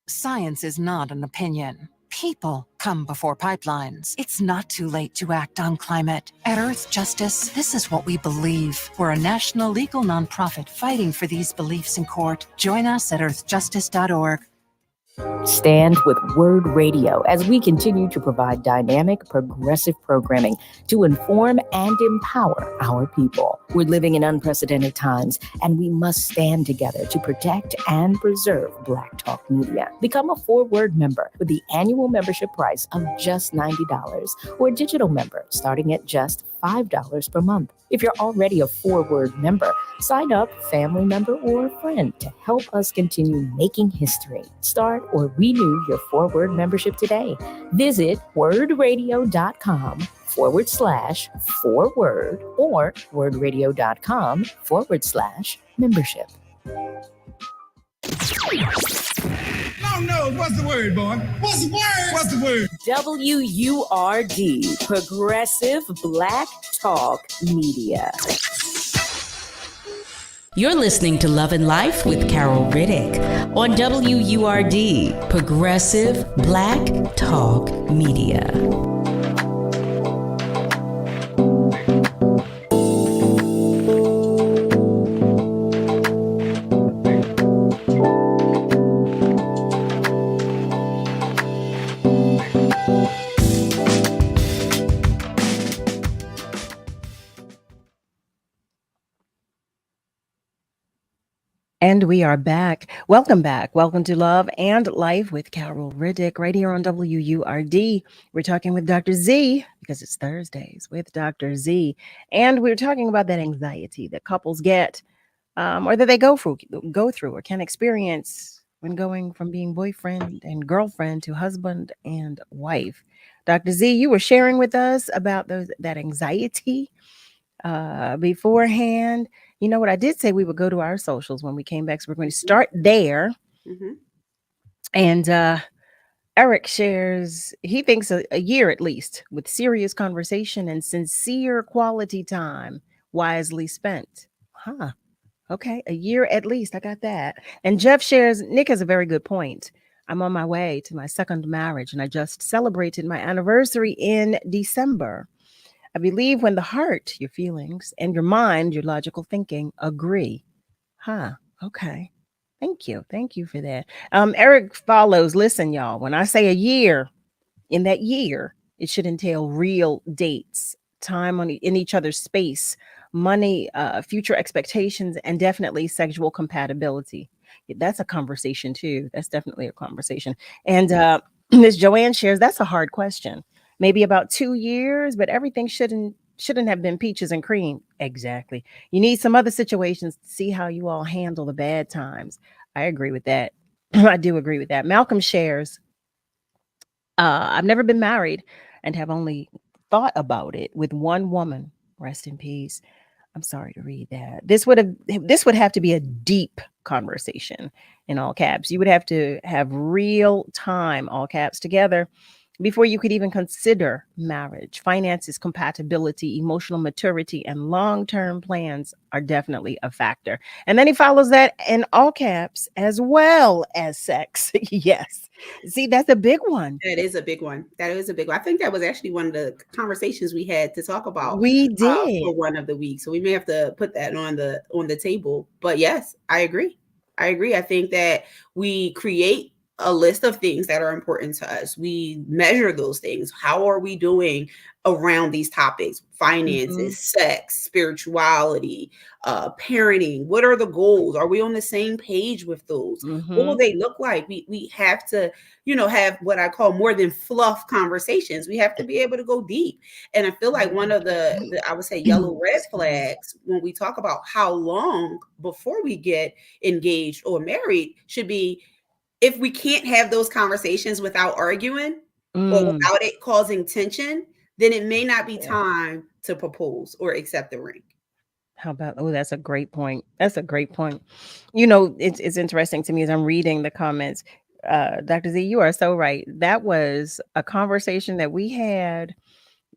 Science is not an opinion. People come before pipelines. It's not too late to act on climate. At Earth Justice, this is what we believe. We're a national legal nonprofit fighting for these beliefs in court. Join us at earthjustice.org. Stand with Word Radio as we continue to provide dynamic, progressive programming to inform and empower our people. We're living in unprecedented times, and we must stand together to protect and preserve Black Talk Media. Become a Forward member with the annual membership price of just $90 or a digital member starting at just $5 per month. If you're already a Forward member, sign up, family member, or friend to help us continue making history. Start or renew your Forward membership today. Visit wordradio.com/forward or wordradio.com/membership. No, what's the word, boy? What's the word? What's the word? WURD, Progressive Black Talk Media. You're listening to Love and Life with Carol Riddick on WURD, Progressive Black Talk Media. And we are back. Welcome back. Welcome to Love and Life with Carol Riddick right here on WURD. We're talking with Dr. Z because it's Thursdays with Dr. Z. And we're talking about that anxiety that couples get or that they go through or can experience when going from being boyfriend and girlfriend to husband and wife. Dr. Z, you were sharing with us about that anxiety beforehand. You know what? I did say we would go to our socials when we came back. So we're going to start there. Mm-hmm. And Eric shares he thinks a year at least with serious conversation and sincere quality time wisely spent. Huh. Okay. A year at least. I got that. And Jeff shares Nick has a very good point. I'm on my way to my second marriage and I just celebrated my anniversary in December. I believe when the heart, your feelings, and your mind, your logical thinking agree. Huh. Okay. Thank you. Thank you for that. Eric follows. Listen, y'all, when I say a year, in that year, it should entail real dates, time in each other's space, money, future expectations, and definitely sexual compatibility. That's a conversation too. That's definitely a conversation. And Ms. Joanne shares that's a hard question. Maybe about 2 years, but everything shouldn't have been peaches and cream. Exactly. You need some other situations to see how you all handle the bad times. I agree with that. I do agree with that. Malcolm shares I've never been married and have only thought about it with one woman. Rest in peace. I'm sorry to read that. This would have to be a deep conversation in all caps. You would have to have real time, all caps together, before you could even consider marriage. Finances, compatibility, emotional maturity, and long-term plans are definitely a factor. And then he follows that in all caps as well as sex. Yes. See, that's a big one. That is a big one. That is a big one. I think that was actually one of the conversations we had to talk about We did. for one of the weeks. So we may have to put that on the table. But yes, I agree. I agree. I think that we create a list of things that are important to us. We measure those things. How are we doing around these topics? Finances, sex, spirituality, parenting. What are the goals? Are we on the same page with those? What will they look like? We have to, have what I call more than fluff conversations. We have to be able to go deep. And I feel like one of the I would say yellow red flags when we talk about how long before we get engaged or married should be if we can't have those conversations without arguing or without it causing tension, then it may not be time to propose or accept the ring. How about, oh, that's a great point. That's a great point. It's interesting to me as I'm reading the comments. Dr. Z, you are so right. That was a conversation that we had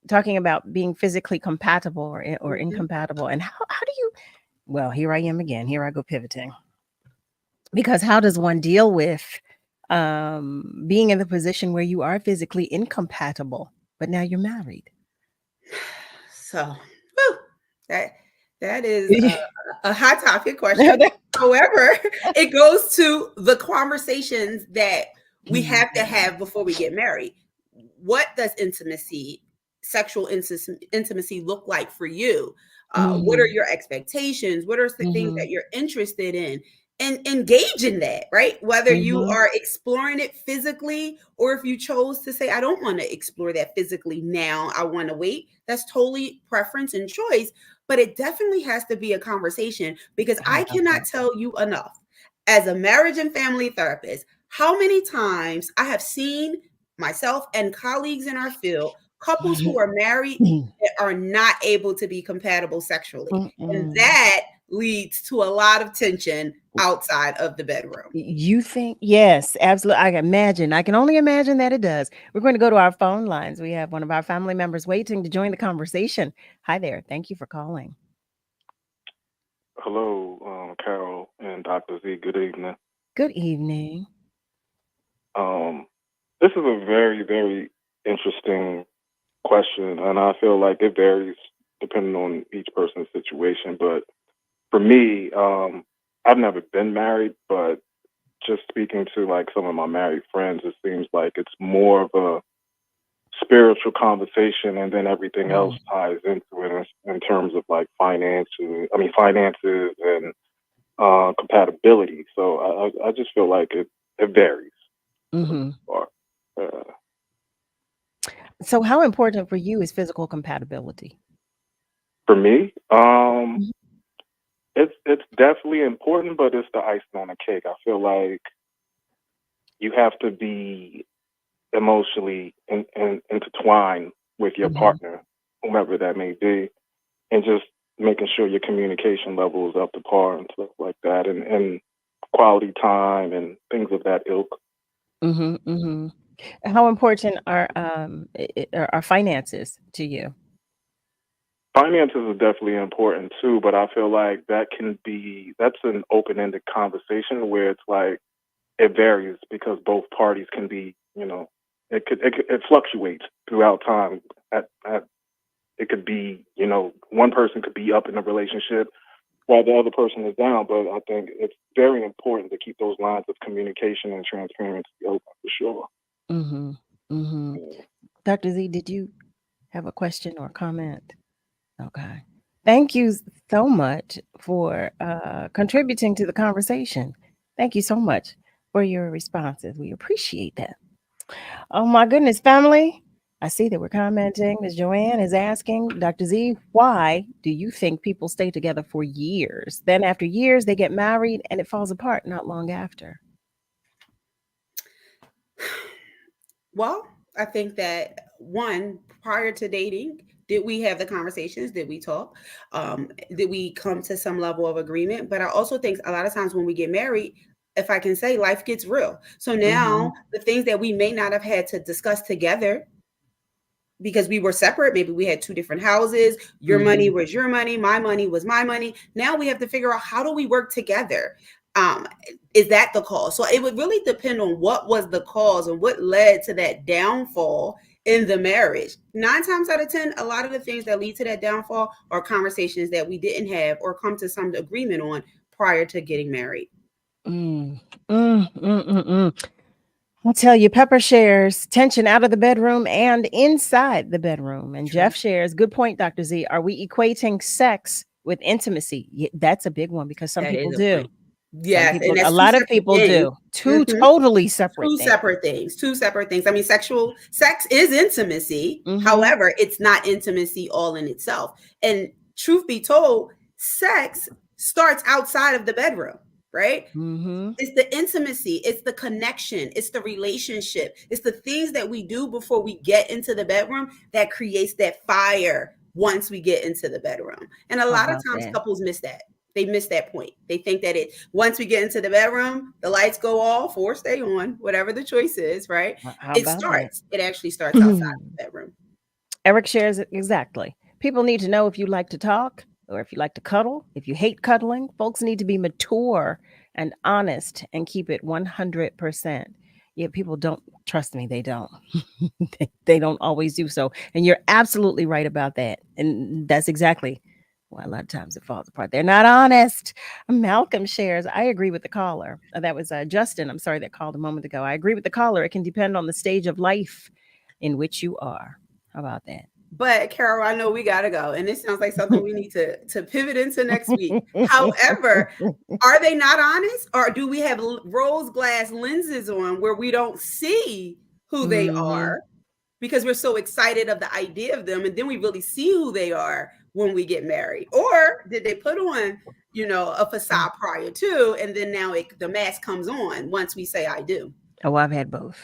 talking about being physically compatible or incompatible. And how do you, well, here I am again. Here I go pivoting. Because how does one deal with being in the position where you are physically incompatible, but now you're married? So, whew, that is a hot topic question. However, it goes to the conversations that we have to have before we get married. What does sexual intimacy look like for you? What are your expectations? What are the things that you're interested in? And engage in that, right? Whether you are exploring it physically or if you chose to say, I don't want to explore that physically now, I want to wait. That's totally preference and choice. But it definitely has to be a conversation because I cannot tell you enough as a marriage and family therapist, how many times I have seen myself and colleagues in our field, couples who are married that are not able to be compatible sexually. And that leads to a lot of tension outside of the bedroom. You think? Yes, absolutely. I can only imagine that it does. We're going to go to our phone lines. We have one of our family members waiting to join the conversation. Hi there. Thank you for calling. Hello, Carol and Dr. Z. Good evening. Good evening. This is a very, very interesting question, and I feel like it varies depending on each person's situation. But for me, I've never been married, but just speaking to like some of my married friends, it seems like it's more of a spiritual conversation, and then everything else ties into it in terms of like finances and compatibility. So I just feel like it varies. Mm-hmm. Uh, So, how important for you is physical compatibility? for me, it's definitely important, but it's the icing on the cake. I feel like you have to be emotionally intertwined with your Mm-hmm. partner, whomever that may be, and just making sure your communication level is up to par and stuff like that, and quality time and things of that ilk. Mm-hmm. Mm-hmm. How important are finances to you? Finances are definitely important too, but I feel like that's an open-ended conversation where it's like it varies because both parties can be, it fluctuates throughout time. At it could be, one person could be up in a relationship while the other person is down, but I think it's very important to keep those lines of communication and transparency open for sure. Mm-hmm. Mm-hmm. Dr. Z, did you have a question or comment? Okay. Thank you so much for contributing to the conversation. Thank you so much for your responses. We appreciate that. Oh my goodness, family. I see that we're commenting. Ms. Joanne is asking, Dr. Z, why do you think people stay together for years? Then after years, they get married and it falls apart not long after. Well, I think that one, prior to dating, did we have the conversations? Did we talk? Did we come to some level of agreement? But I also think a lot of times when we get married, if I can say, life gets real. So Mm-hmm. now the things that we may not have had to discuss together because we were separate, maybe we had two different houses, your money Mm-hmm. was your money, my money was my money. Now we have to figure out, how do we work together? um is that the cause? So it would really depend on what was the cause and what led to that downfall in the marriage. 9 times out of 10, a lot of the things that lead to that downfall are conversations that we didn't have or come to some agreement on prior to getting married. Mm. Mm, mm, mm, mm. I'll tell you, Pepper shares tension out of the bedroom and inside the bedroom. And True. Jeff shares, good point, Dr. Z. Are we equating sex with intimacy? That's a big one because some That people is a do. point. Yes, and A that's two lot of separate people things. do. Two Mhm. totally separate Two things. separate things. Two separate things. I mean, sexual sex is intimacy. Mm-hmm. However, it's not intimacy all in itself. And truth be told, sex starts outside of the bedroom, right? Mm-hmm. It's the intimacy, it's the connection, it's the relationship, it's the things that we do before we get into the bedroom that creates that fire once we get into the bedroom. And a How lot of about times that? couples miss that. They miss that point. They think that it once we get into the bedroom, the lights go off or stay on, whatever the choice is, right? How It about that? starts. It actually starts outside the bedroom. Eric shares it exactly. People need to know if you like to talk or if you like to cuddle. If you hate cuddling, folks need to be mature and honest and keep it 100%. Yeah, people don't trust me. They don't. They don't always do so. And you're absolutely right about that. And that's exactly why a lot of times it falls apart. They're not honest. Malcolm shares, I agree with the caller. That was Justin. I'm sorry, that called a moment ago. I agree with the caller. It can depend on the stage of life in which you are. How about that? But Carol, I know we gotta go, and it sounds like something we need to pivot into next week. However, are they not honest, or do we have rose glass lenses on where we don't see who they Mm-hmm. are because we're so excited of the idea of them, and then we really see who they are when we get married? Or did they put on, a facade prior to, and then now the mask comes on once we say I do? Oh, I've had both.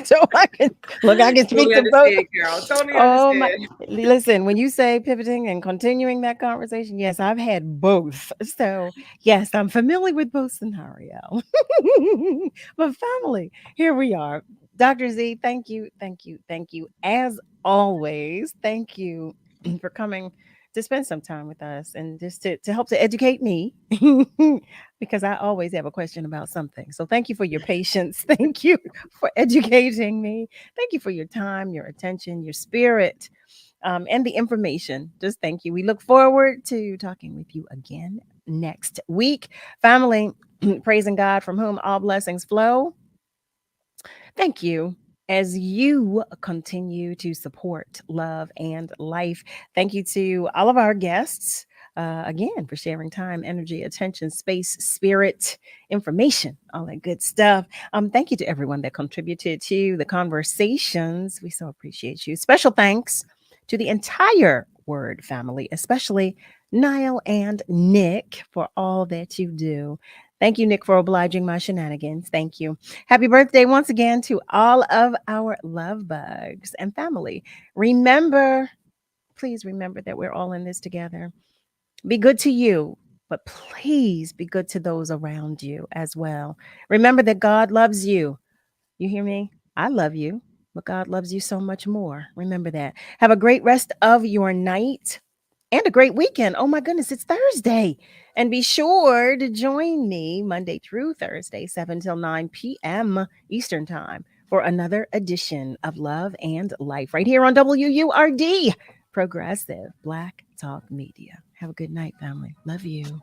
So I can speak Totally to both. understand, Carol. Totally Oh my, understand. listen, when you say pivoting and continuing that conversation, yes, I've had both. So yes, I'm familiar with both scenario. But family, here we are. Dr. Z, thank you, thank you, thank you. As always, thank you for coming to spend some time with us and just to help to educate me because I always have a question about something. So thank you for your patience. Thank you for educating me. Thank you for your time, your attention, your spirit, and the information. Just thank you. We look forward to talking with you again next week. Family, praising God from whom all blessings flow. Thank you as you continue to support love and life. Thank you to all of our guests again, for sharing time, energy, attention, space, spirit, information, all that good stuff. Thank you to everyone that contributed to the conversations. We so appreciate you. Special thanks to the entire Word family, especially Niall and Nick, for all that you do. Thank you, Nick, for obliging my shenanigans. Thank you. Happy birthday once again to all of our love bugs and family. Remember, please remember that we're all in this together. Be good to you, but please be good to those around you as well. Remember that God loves you. You hear me? I love you, but God loves you so much more. Remember that. Have a great rest of your night and a great weekend. Oh my goodness, it's Thursday. And be sure to join me Monday through Thursday, 7 till 9 p.m. Eastern Time for another edition of Love and Life right here on WURD, Progressive Black Talk Media. Have a good night, family. Love you.